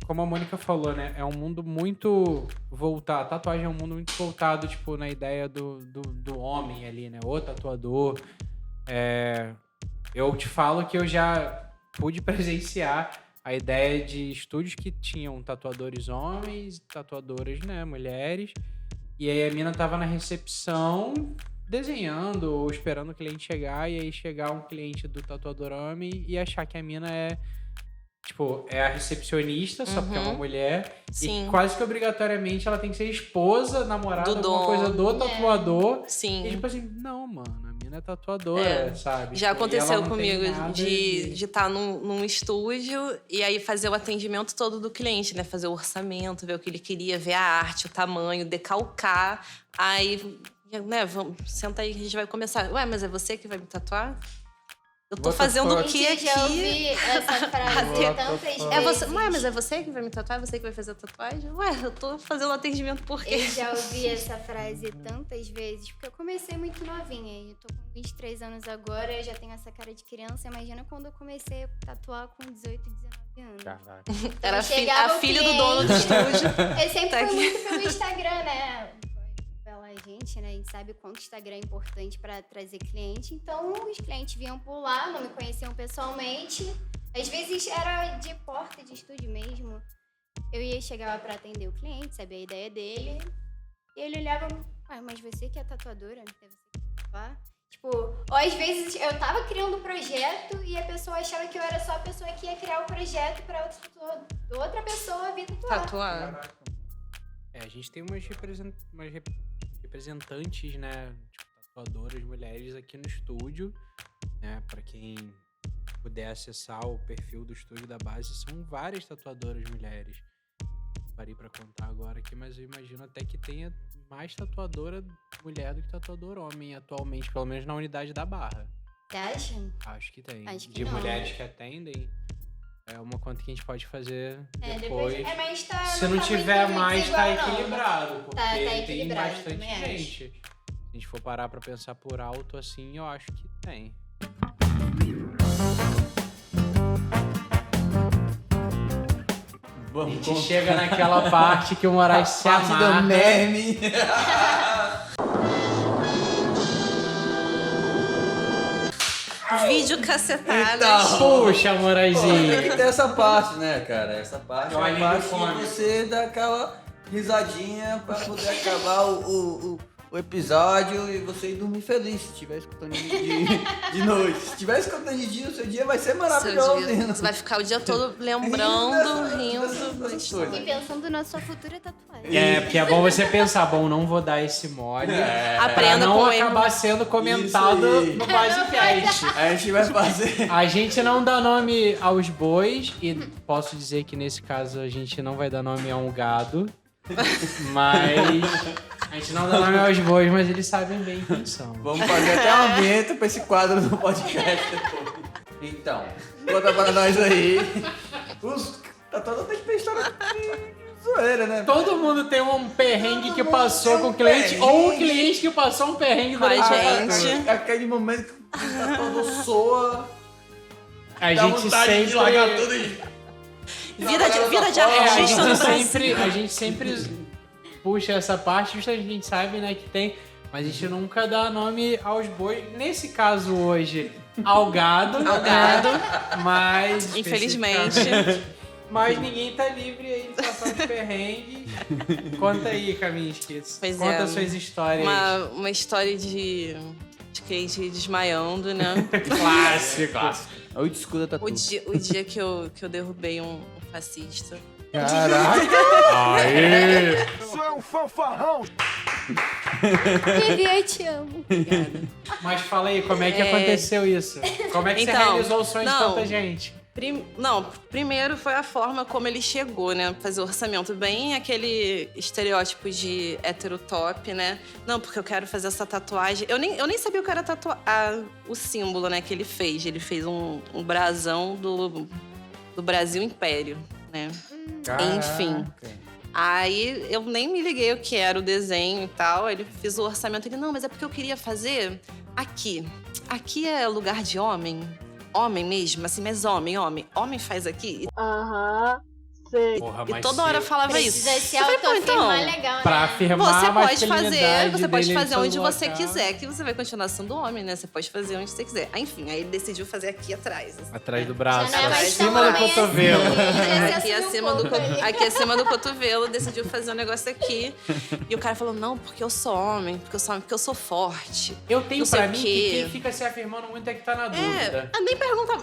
como a Mônica falou, né? É um mundo muito voltado. A tatuagem é um mundo muito voltado, tipo, na ideia do homem ali, né? O tatuador. Eu te falo que eu já pude presenciar a ideia de estúdios que tinham tatuadores homens, tatuadoras, né, mulheres. E aí a mina tava na recepção desenhando ou esperando o cliente chegar, e aí chegar um cliente do tatuador homem e achar que a mina é a recepcionista, só porque é uma mulher. Sim. E quase que obrigatoriamente ela tem que ser esposa, namorada, Do alguma coisa do dono. tatuador. Sim. E tipo assim, não, mano, a mina é tatuadora, É. sabe? Já Tipo, e ela aconteceu não tem comigo nada de estar num estúdio e aí fazer o atendimento todo do cliente, né? Fazer o orçamento, ver o que ele queria, ver a arte, o tamanho, decalcar. Aí, né, vamos, senta aí que a gente vai começar. Ué, mas é você que vai me tatuar? Eu tô What the fazendo o fuck? que Eu já aqui? ouvi essa frase What the tantas fuck? vezes. É você, ué, mas é você que vai me tatuar? É você que vai fazer a tatuagem? Ué, eu tô fazendo atendimento por quê? Eu já ouvi essa frase tantas vezes, porque eu comecei muito novinha. E eu tô com 23 anos agora, eu já tenho essa cara de criança. Imagina quando eu comecei a tatuar com 18, 19 anos. Caraca. Era chegava a o filha do dono do cliente. estúdio. Eu sempre Tá fui aqui. muito pelo Instagram, né? Pela gente, né? A gente sabe o quanto o Instagram é importante pra trazer cliente. Então, os clientes vinham por lá, não me conheciam pessoalmente. Às vezes era de porta de estúdio mesmo. Eu ia chegar lá pra atender o cliente, saber a ideia dele. E ele olhava, mas você que é tatuadora? É você que vai tatuar? Tipo, ou às vezes eu tava criando um projeto e a pessoa achava que eu era só a pessoa que ia criar o projeto pra outra pessoa vir tatuar. Tatuar. A gente tem umas representantes, né, tipo, tatuadoras mulheres aqui no estúdio, né, pra quem puder acessar o perfil do estúdio da base, são várias tatuadoras mulheres. Parei pra contar agora aqui, mas eu imagino até que tenha mais tatuadora mulher do que tatuador homem atualmente, pelo menos na unidade da Barra. Você acha? Acho que tem. Acho que de não. mulheres que atendem, é uma conta que a gente pode fazer É, depois. depois. Mas tá. Se não não tá tiver muito mais, tá desigual, não. equilibrado. Porque Tá tem equilibrado, bastante também acho. gente. Se a gente for parar pra pensar por alto assim, eu acho que tem. A Vamos gente chega naquela parte que o Moraes se parte amarra. do meme. Vídeo cacetadas. Então. Puxa, Pô, Moraizinho. tem que ter essa parte, né, cara? Essa parte É o é a alívio parte que cômico. você dá aquela risadinha pra poder acabar o episódio e você ir dormir feliz se estiver escutando de noite. Se estiver escutando de dia, o seu dia vai ser maravilhoso. Você vai ficar o dia todo lembrando, rindo. E pensando na sua futura tatuagem. Porque é bom você pensar, bom, não vou dar esse mole. Pra Aprenda não com ele. acabar sendo comentado Isso aí. no Basecast. A gente vai fazer. A gente não dá nome aos bois e posso dizer que nesse caso a gente não vai dar nome a um gado. Mas a gente não dá nome aos bois, mas eles sabem bem quem são. Vamos fazer até uma vinheta pra esse quadro do podcast depois. Então, conta pra nós aí. Tá toda tem que ter história de zoeira, né? Todo mundo tem um perrengue que passou com o cliente perrengue. ou um cliente que passou um perrengue Com a durante gente. Aquele momento que tá todo soa. A Dá gente vontade sempre de largar tudo e... Vida de a artista no gente Brasil. a gente sempre puxa essa parte, justamente a gente sabe, né, que tem, mas a gente nunca dá nome aos bois. Nesse caso hoje, ao gado. Ao gado. Mas Infelizmente. Mas ninguém tá livre aí de passar de perrengue. Conta aí, Kaminsky. Pois Conta é. suas histórias. Uma história de cliente desmaiando, né? Clássico. A old school da tatu. O dia que eu derrubei um fascista. Caraca. Aê! Vivi, eu te amo. Mas fala aí, como é que aconteceu isso? Como é que você Então, realizou o sonho de não. tanta gente? Primeiro foi a forma como ele chegou, né? Fazer o orçamento. Bem aquele estereótipo de hétero top, né? Não, porque eu quero fazer essa tatuagem. Eu nem sabia o que era o símbolo, né, que ele fez. Ele fez um brasão do Brasil Império, né? Enfim. Aí eu nem me liguei o que era o desenho e tal. Ele fez o orçamento. Ele, não, mas é porque eu queria fazer aqui. Aqui é lugar de homem. Homem mesmo, assim, mas homem. Homem faz aqui. Aham, sei. Porra, E mas toda hora falava Precisa isso. se Eu falei, pô, autoafirmar então, legal, Pra né? afirmar Você a pode fazer masculinidade dele em onde todo você local. quiser, que você vai continuar sendo homem, né? Você pode fazer onde você quiser. Aí, enfim, aí ele decidiu fazer aqui atrás. assim. Atrás do braço, Já não é mais acima tão do homem cotovelo. assim. Aqui acima do cotovelo, decidiu fazer um negócio aqui. E o cara falou, não, porque eu sou homem, porque eu sou forte. Eu tenho Não sei pra o mim quê. que quem fica se afirmando muito é que tá na dúvida.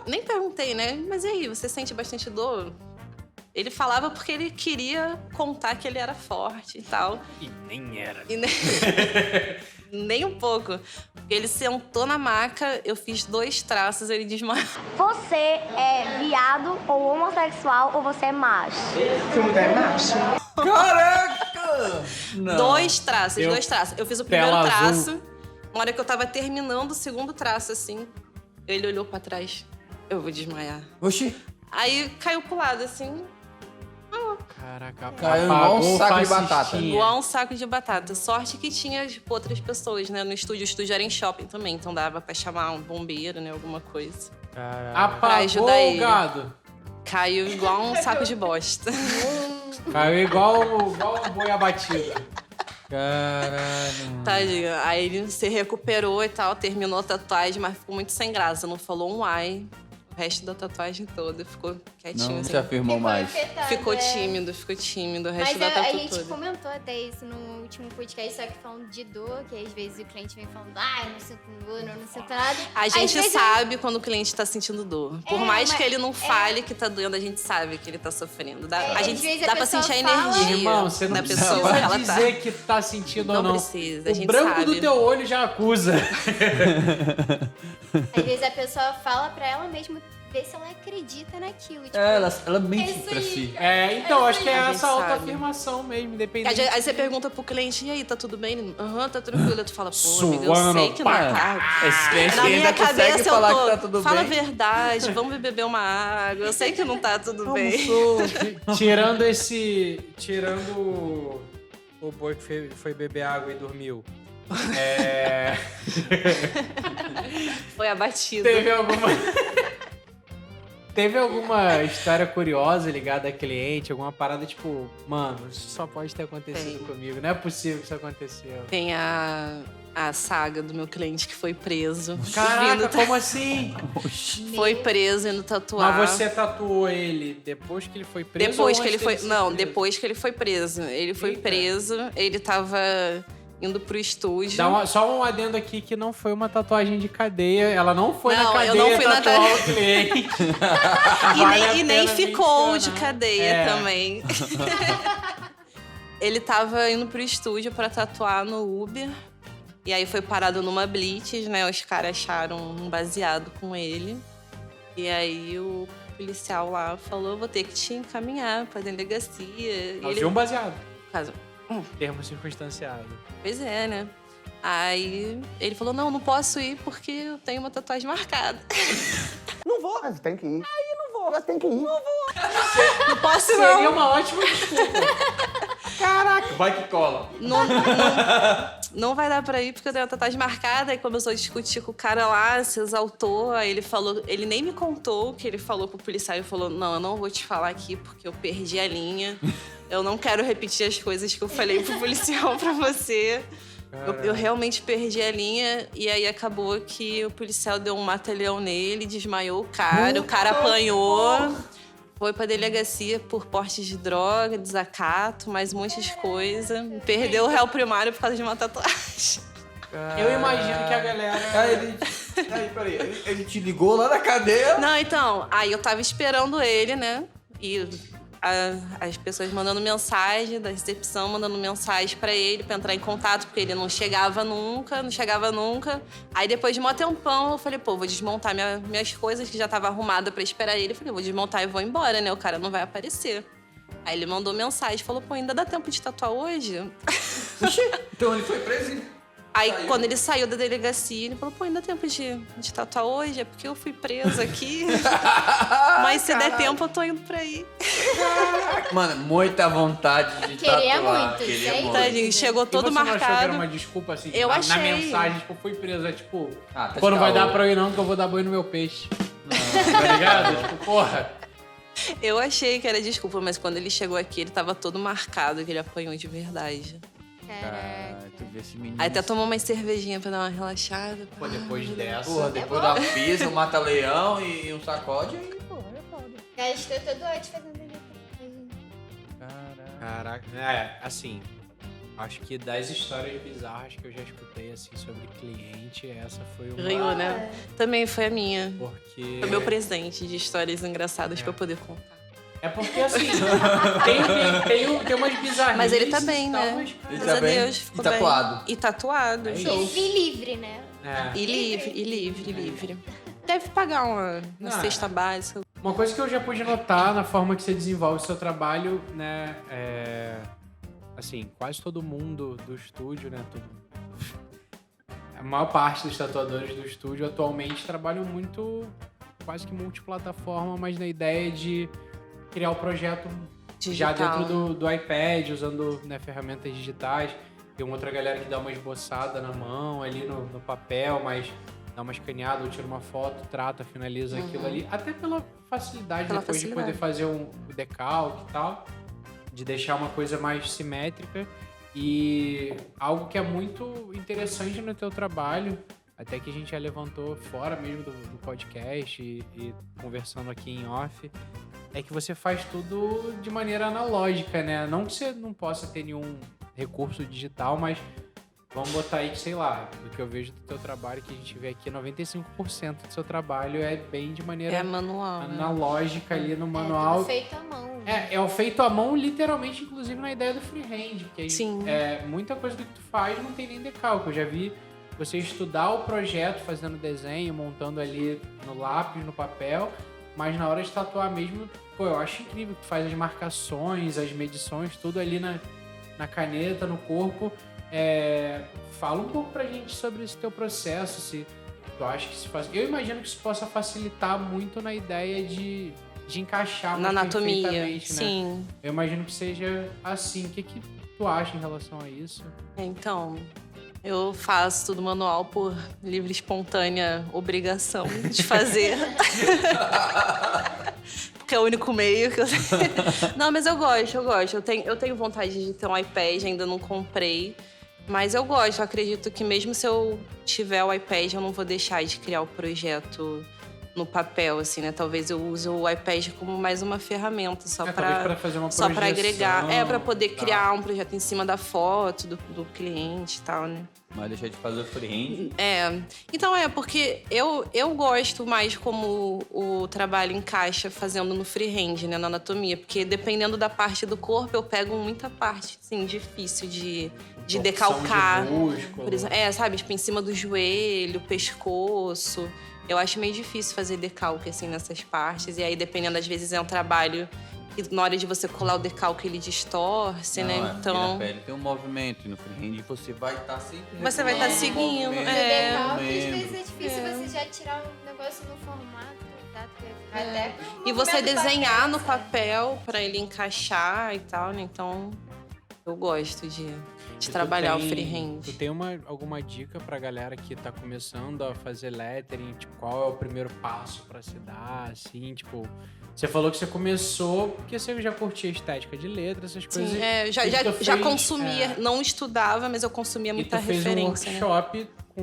Nem perguntei, né? Mas e aí, você sente bastante dor? Ele falava porque ele queria contar que ele era forte e tal. E nem era. E nem um pouco. Ele sentou na maca, eu fiz 2 traços, ele desmaiou. Você é viado ou homossexual ou você é macho? Caraca! Não. 2 traços. Eu fiz o primeiro Tela traço. azul. Na hora que eu tava terminando o segundo traço, assim, ele olhou pra trás. Eu vou desmaiar. Oxi. Aí caiu pro lado, assim, Caraca, Caiu igual um apagou o saco de fascistinha. batata. igual um saco de batata. Sorte que tinha tipo, outras pessoas, né? No estúdio. O estúdio era em shopping também, então dava pra chamar um bombeiro, né? Alguma coisa. Caraca. Pra Apagou ajudar o ele. gado. Caiu igual um saco de bosta. Caiu igual um boi abatido. Caralho. Tadinho. Aí ele se recuperou e tal, terminou a tatuagem, mas ficou muito sem graça. Não falou um ai. O resto da tatuagem toda ficou quietinho. Não assim. se afirmou mais. afetado, Ficou é. tímido. O resto Mas da a tatu gente toda. comentou até isso no último podcast, só que falando de dor, que às vezes o cliente vem falando, eu não sinto dor, eu não sinto nada. A Às gente vezes sabe quando o cliente tá sentindo dor. Por mais mas- que ele não fale que tá doendo, a gente sabe que ele tá sofrendo. A às gente vezes a dá pra pessoa sentir a fala- energia Irmão, você não da precisa pessoa que ela tá. dizer que tá sentindo ou Não não. precisa, a O gente branco sabe. do teu olho já acusa. Às vezes a pessoa fala pra ela mesma ver se ela acredita naquilo. Tipo, Ela mente isso pra aí. si. Então, acho que é A gente essa sabe. autoafirmação mesmo, independente. Aí você pergunta pro cliente, e aí, tá tudo bem? Ele, aham, tá tranquilo. Tu fala, pô, amigo, eu Suando sei no que não pá. tá. Esse cliente Na minha ainda consegue cabeça eu falar tô, que tá tudo fala a bem. verdade, vamos beber uma água. Eu sei que não tá tudo bem. Tirando o boi que foi beber água e dormiu. Foi abatido. Teve alguma história curiosa ligada a cliente? Alguma parada tipo, mano, isso só pode ter acontecido Tem. comigo. Não é possível que isso aconteceu. Tem a saga do meu cliente que foi preso. Caraca, Vindo- como assim? Foi preso indo tatuar. Mas você tatuou ele depois que ele foi preso? Depois ou que ele antes foi. dele ser Não, preso? depois que ele foi preso. Ele foi Eita. preso, ele tava indo pro estúdio. Só um adendo aqui que não foi uma tatuagem de cadeia. Ela não foi Não, na eu cadeia não fui na tatuar o cliente. E nem ficou de cadeia também. Ele tava indo pro estúdio pra tatuar no Uber. E aí foi parado numa blitz, né? Os caras acharam um baseado com ele. E aí o policial lá falou, vou ter que te encaminhar pra delegacia. E Ele... um baseado. Caso... Termo circunstanciado. Pois é, né? Aí ele falou, não posso ir porque eu tenho uma tatuagem marcada. Não vou. Mas tem que ir. Aí eu não vou. Mas tem que ir. Não vou. Não posso Seria não. uma ótima desculpa. Caraca. Vai que cola. Não vai dar pra ir porque eu tenho uma tatuagem marcada. Aí começou a discutir com o cara lá, se exaltou. Aí ele falou, ele nem me contou o que ele falou pro policial. Ele falou, não, eu não vou te falar aqui porque eu perdi a linha. Eu não quero repetir as coisas que eu falei pro policial pra você. Eu realmente perdi a linha. E aí acabou que o policial deu um mata-leão nele, desmaiou o cara apanhou. Foi pra delegacia por porte de droga, desacato, mais um monte de coisa. Perdeu o réu primário por causa de uma tatuagem. Eu imagino que a galera... Peraí, ele te ligou lá na cadeia? Não, então, aí eu tava esperando ele, né? E as pessoas mandando mensagem, da recepção mandando mensagem pra ele, pra entrar em contato, porque ele não chegava nunca. Aí depois de um tempão, eu falei, pô, vou desmontar minhas coisas, que já tava arrumada pra esperar ele. Eu falei, vou desmontar e vou embora, né? O cara não vai aparecer. Aí ele mandou mensagem, falou, pô, ainda dá tempo de tatuar hoje? Então ele foi preso. Aí, quando ele saiu da delegacia, ele falou, pô, ainda dá tempo de tatuar hoje? É porque eu fui presa aqui. Mas se der tempo, eu tô indo pra aí. Mano, muita vontade de Queria tatuar. muito, Queria sei. muito. Tadinho, chegou todo e você não achou que era marcado. uma desculpa, assim? Eu na achei. mensagem, tipo, fui presa, tipo... Ah, tá pô, não vai de caô. dar pra eu ir não, porque eu vou dar banho no meu peixe. Tá ligado? Tipo, porra... Eu achei que era desculpa, mas quando ele chegou aqui, ele tava todo marcado, que ele apanhou de verdade. Caraca. Tu vê esse menino. Aí até tomou uma cervejinha pra dar uma relaxada. Pô, depois dessa... Porra, depois da pisa, um mata-leão e um sacode, aí, porra, é foda. Gastou todo o ódio fazendo ele. Caraca, é, assim... Acho que das histórias bizarras que eu já escutei, assim, sobre cliente, essa foi uma... Ganhou, né? Também foi a minha. Porque... Foi meu presente de histórias engraçadas pra eu poder contar. É porque, assim, tem umas bizarrices. Mas ele tá bem, e tal, né? mas, Ele Graças tá a bem? Deus, ficou E tatuado? bem. E tatuado. É E livre, né? é. E livre. Deve pagar uma Não, cesta básica. Uma coisa que eu já pude notar na forma que você desenvolve o seu trabalho, né, assim, quase todo mundo do estúdio, né, a maior parte dos tatuadores do estúdio atualmente trabalham muito, quase que multiplataforma, mas na ideia de criar o projeto Digital. já dentro do iPad, usando, né, ferramentas digitais. Tem uma outra galera que dá uma esboçada na mão, ali no papel, mas dá uma escaneada, ou tira uma foto, trata, finaliza aquilo ali. Até pela facilidade Pela depois facilidade. de poder fazer um decalque e tal. De deixar uma coisa mais simétrica. E algo que é muito interessante no teu trabalho, até que a gente já levantou fora mesmo do podcast e conversando aqui em off, é que você faz tudo de maneira analógica, né? Não que você não possa ter nenhum recurso digital, mas vamos botar aí que, sei lá, do que eu vejo do teu trabalho, que a gente vê aqui, 95% do seu trabalho é bem de maneira É manual, né? analógica ali no É manual. tudo feito à mão. É o feito à mão, literalmente, inclusive na ideia do freehand. Porque Sim. Muita coisa do que tu faz não tem nem decalque. Eu já vi você estudar o projeto, fazendo desenho, montando ali no lápis, no papel, mas na hora de tatuar mesmo, pô, eu acho incrível que tu faz as marcações, as medições, tudo ali na caneta, no corpo. Fala um pouco pra gente sobre esse teu processo, se tu acha que se faz... Eu imagino que isso possa facilitar muito na ideia de encaixar Na mais anatomia, perfeitamente, né? sim. Eu imagino que seja assim. O que tu acha em relação a isso? Então, eu faço tudo manual por livre e espontânea obrigação de fazer. Porque é o único meio que eu Não, mas eu gosto. Eu tenho vontade de ter um iPad, ainda não comprei. Mas eu gosto, eu acredito que mesmo se eu tiver o iPad, eu não vou deixar de criar o projeto no papel, assim, né? Talvez eu use o iPad como mais uma ferramenta, só talvez para fazer uma só para agregar. projeção, Para poder tá. criar um projeto em cima da foto do cliente e tal, né? Mas deixar de fazer o freehand. Então porque eu gosto mais como o trabalho encaixa fazendo no freehand, né, na anatomia, porque dependendo da parte do corpo, eu pego muita parte, assim, difícil de Torção decalcar. de músculo. Por exemplo, sabe, tipo, em cima do joelho, pescoço. Eu acho meio difícil fazer decalque, assim, nessas partes. E aí, dependendo, às vezes, é um trabalho que na hora de você colar o decalque, ele distorce, né? Porque Então, na pele tem um movimento e no freehand você vai estar sempre Você vai estar regulando o seguindo, movimento No É. decalque, do às vezes membro. é difícil você já tirar o negócio no formato exato, que vai ficar até com o E você movimento do desenhar no sabe? papel pra ele encaixar e tal, né? Então, eu gosto de E tu trabalhar tem- o freehand. Tu tem alguma dica pra galera que tá começando a fazer lettering? Tipo, qual é o primeiro passo pra se dar, assim? Tipo, você falou que você começou porque você já curtia estética de letra, essas coisas. Sim, E tu já fez, consumia, não estudava, mas eu consumia E muita tu fez um referência, né? workshop com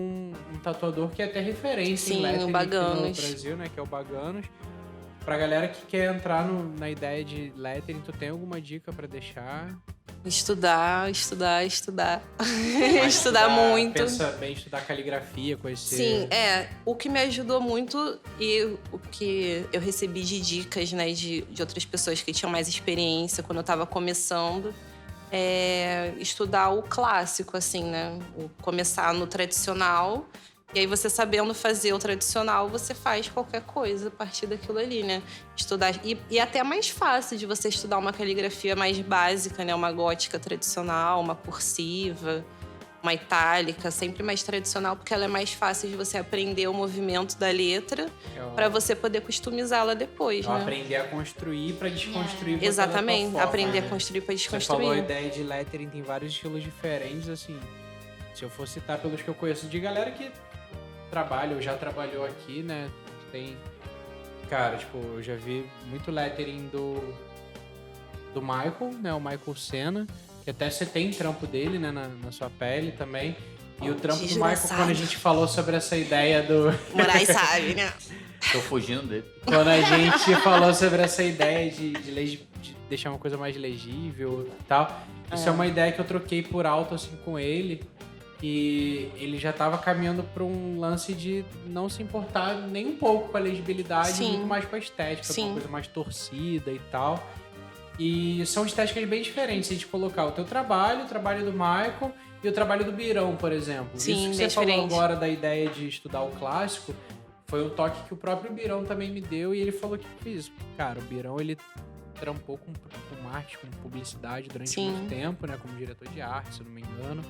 um tatuador que é até referência em Sim, lettering o aqui Baganos. no Brasil, né? Que é o Baganos. Pra galera que quer entrar na ideia de lettering, tu tem alguma dica pra deixar? Estudar. Estudar muito. Pensa bem, estudar caligrafia, conhecer... Sim, o que me ajudou muito e o que eu recebi de dicas, né, de outras pessoas que tinham mais experiência quando eu tava começando, é estudar o clássico, assim, né? Começar no tradicional. E aí, você sabendo fazer o tradicional, você faz qualquer coisa a partir daquilo ali, né? Estudar. E até mais fácil de você estudar uma caligrafia mais básica, né? Uma gótica tradicional, uma cursiva, uma itálica, sempre mais tradicional, porque ela é mais fácil de você aprender o movimento da letra para você poder customizá-la depois, né? Aprender a construir pra desconstruir. botar Exatamente, da tua forma, aprender a né? construir para Você desconstruir. falou a ideia de lettering, tem vários estilos diferentes, assim. Se eu for citar pelos que eu conheço de galera que trabalha ou já trabalhou aqui, né? Tem... Cara, tipo, eu já vi muito lettering do Michael, né? O Michael Senna. Que até você tem trampo dele, né? Na sua pele também. E o trampo do Michael, Desgraçado. quando a gente falou sobre essa ideia do... Moraes sabe, né? Tô fugindo dele. Quando a gente falou sobre essa ideia de deixar uma coisa mais legível e tal. Isso é uma ideia que eu troquei por alto, assim, com ele. E ele já tava caminhando pra um lance de não se importar nem um pouco com a legibilidade, Sim. muito mais com a estética, com Sim. uma coisa mais torcida e tal. E são estéticas bem diferentes. Se a gente colocar o teu trabalho, o trabalho do Michael e o trabalho do Birão, por exemplo. Sim, Isso que bem você falou diferente. agora da ideia de estudar o clássico foi um toque que o próprio Birão também me deu. E ele falou que fez. Cara, o Birão, ele trampou com marketing, com publicidade durante Sim. muito tempo, né? Como diretor de arte, se eu não me engano.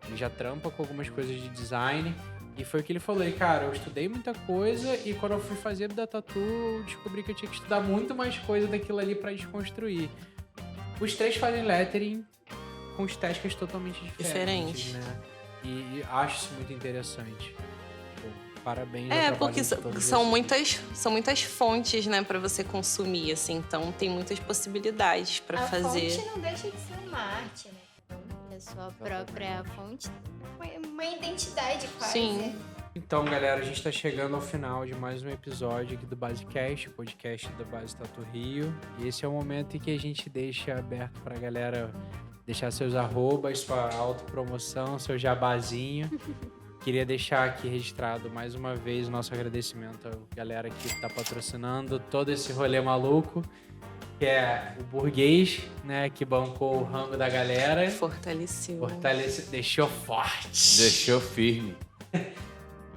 Ele já trampa com algumas coisas de design. E foi o que ele falou. Ele, cara, eu estudei muita coisa e quando eu fui fazer da tatu, eu descobri que eu tinha que estudar muito mais coisa daquilo ali pra desconstruir. Os três fazem lettering com estéticas totalmente diferentes, né? E acho isso muito interessante. Pô, parabéns. ao trabalho Porque de todos são vocês. muitas fontes, né, pra você consumir, assim. Então, tem muitas possibilidades pra A fazer. fonte não deixa de ser uma arte, né? A sua própria fonte, uma identidade quase. Sim. Então, galera, a gente tá chegando ao final de mais um episódio aqui do Basecast, o podcast da Base Tatu Rio. E esse é o momento em que a gente deixa aberto pra galera deixar seus arrobas, sua autopromoção, seu jabazinho. Queria deixar aqui registrado mais uma vez o nosso agradecimento à galera que tá patrocinando todo esse rolê maluco, que é o Burguês, né, que bancou o rango da galera. Fortaleceu. Deixou forte. Deixou firme.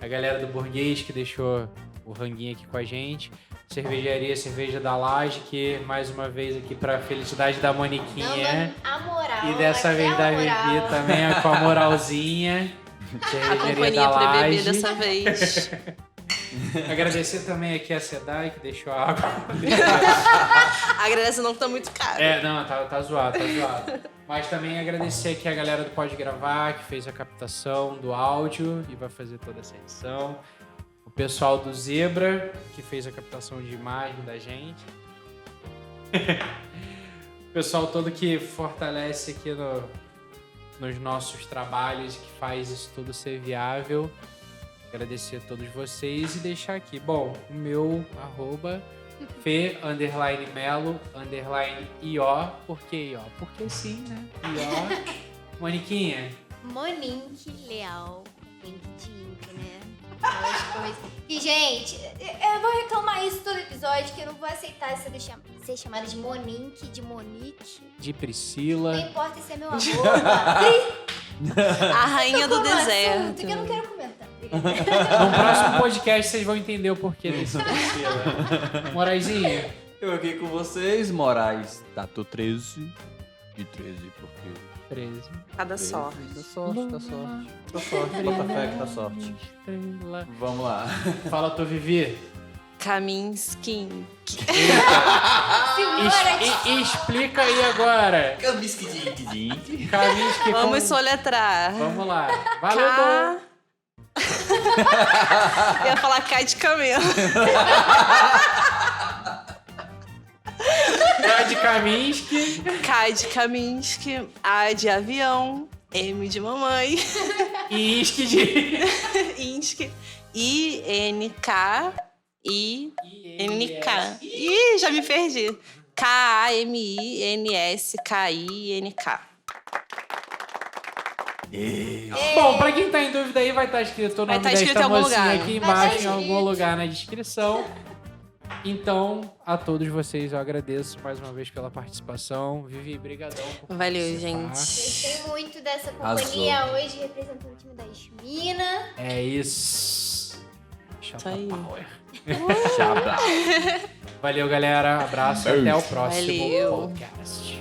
A galera do Burguês que deixou o ranguinho aqui com a gente. Cervejaria Cerveja da Laje, que mais uma vez aqui pra felicidade da Moniquinha. Dando a moral. E dessa vez da aquela Vivi moral. também, com a moralzinha. A Cervejaria companhia da pra beber Laje. dessa vez. Agradecer também aqui a Sedai, que deixou a água. Agradece não que tá muito caro. Não, tá zoado. Mas também agradecer aqui a galera do Pode Gravar, que fez a captação do áudio e vai fazer toda essa edição. O pessoal do Zebra, que fez a captação de imagem da gente. O pessoal todo que fortalece aqui nos nossos trabalhos, que faz isso tudo ser viável. Agradecer a todos vocês e deixar aqui. Bom, o meu @ Fê_Melo_IO. Por que IO? Porque sim, né? IO. Moniquinha. Monique Leal. LinkedIn, né? Aquelas coisas. E, gente, eu vou reclamar isso todo episódio, que eu não vser aceitar ser chamada de Monique, de Monique. De Não Priscila. importa se é meu arroba. A rainha do Como assunto, deserto. que eu não quero comentar. No próximo podcast vocês vão entender o porquê desse Priscila. Moraizinho. Eu aqui com vocês, Moraes, Tato 13. De 13, porque... 13. Cada sorte. Dá sorte, dá sorte. Dá sorte, bota fé que dá sorte. Estrela. Vamos lá. Fala, tu Vivi. Kaminsky. Senhora, E explica aí agora. Caminhos que Vamos soletrar. Vamos lá. Valeu, K. Eu ia falar K de camelo. de Kaminsky. K de Kaminsky. A de avião. M de mamãe. E Isque de... Insky. INK. Ih, já me perdi. KAMINSKINK. Bom, pra quem tá em dúvida aí, vai estar escrito o nome Vai tá escrito em desta algum mocinha lugar. aqui Vai tá embaixo, em escrito. algum lugar na descrição. Então, a todos vocês eu agradeço mais uma vez pela participação. Vivi, brigadão por Valeu, participar. gente. gostei muito dessa companhia hoje, representando o time das minas. É isso. Chapa aí. Power. Valeu, galera. Abraço e até o próximo Valeu. podcast.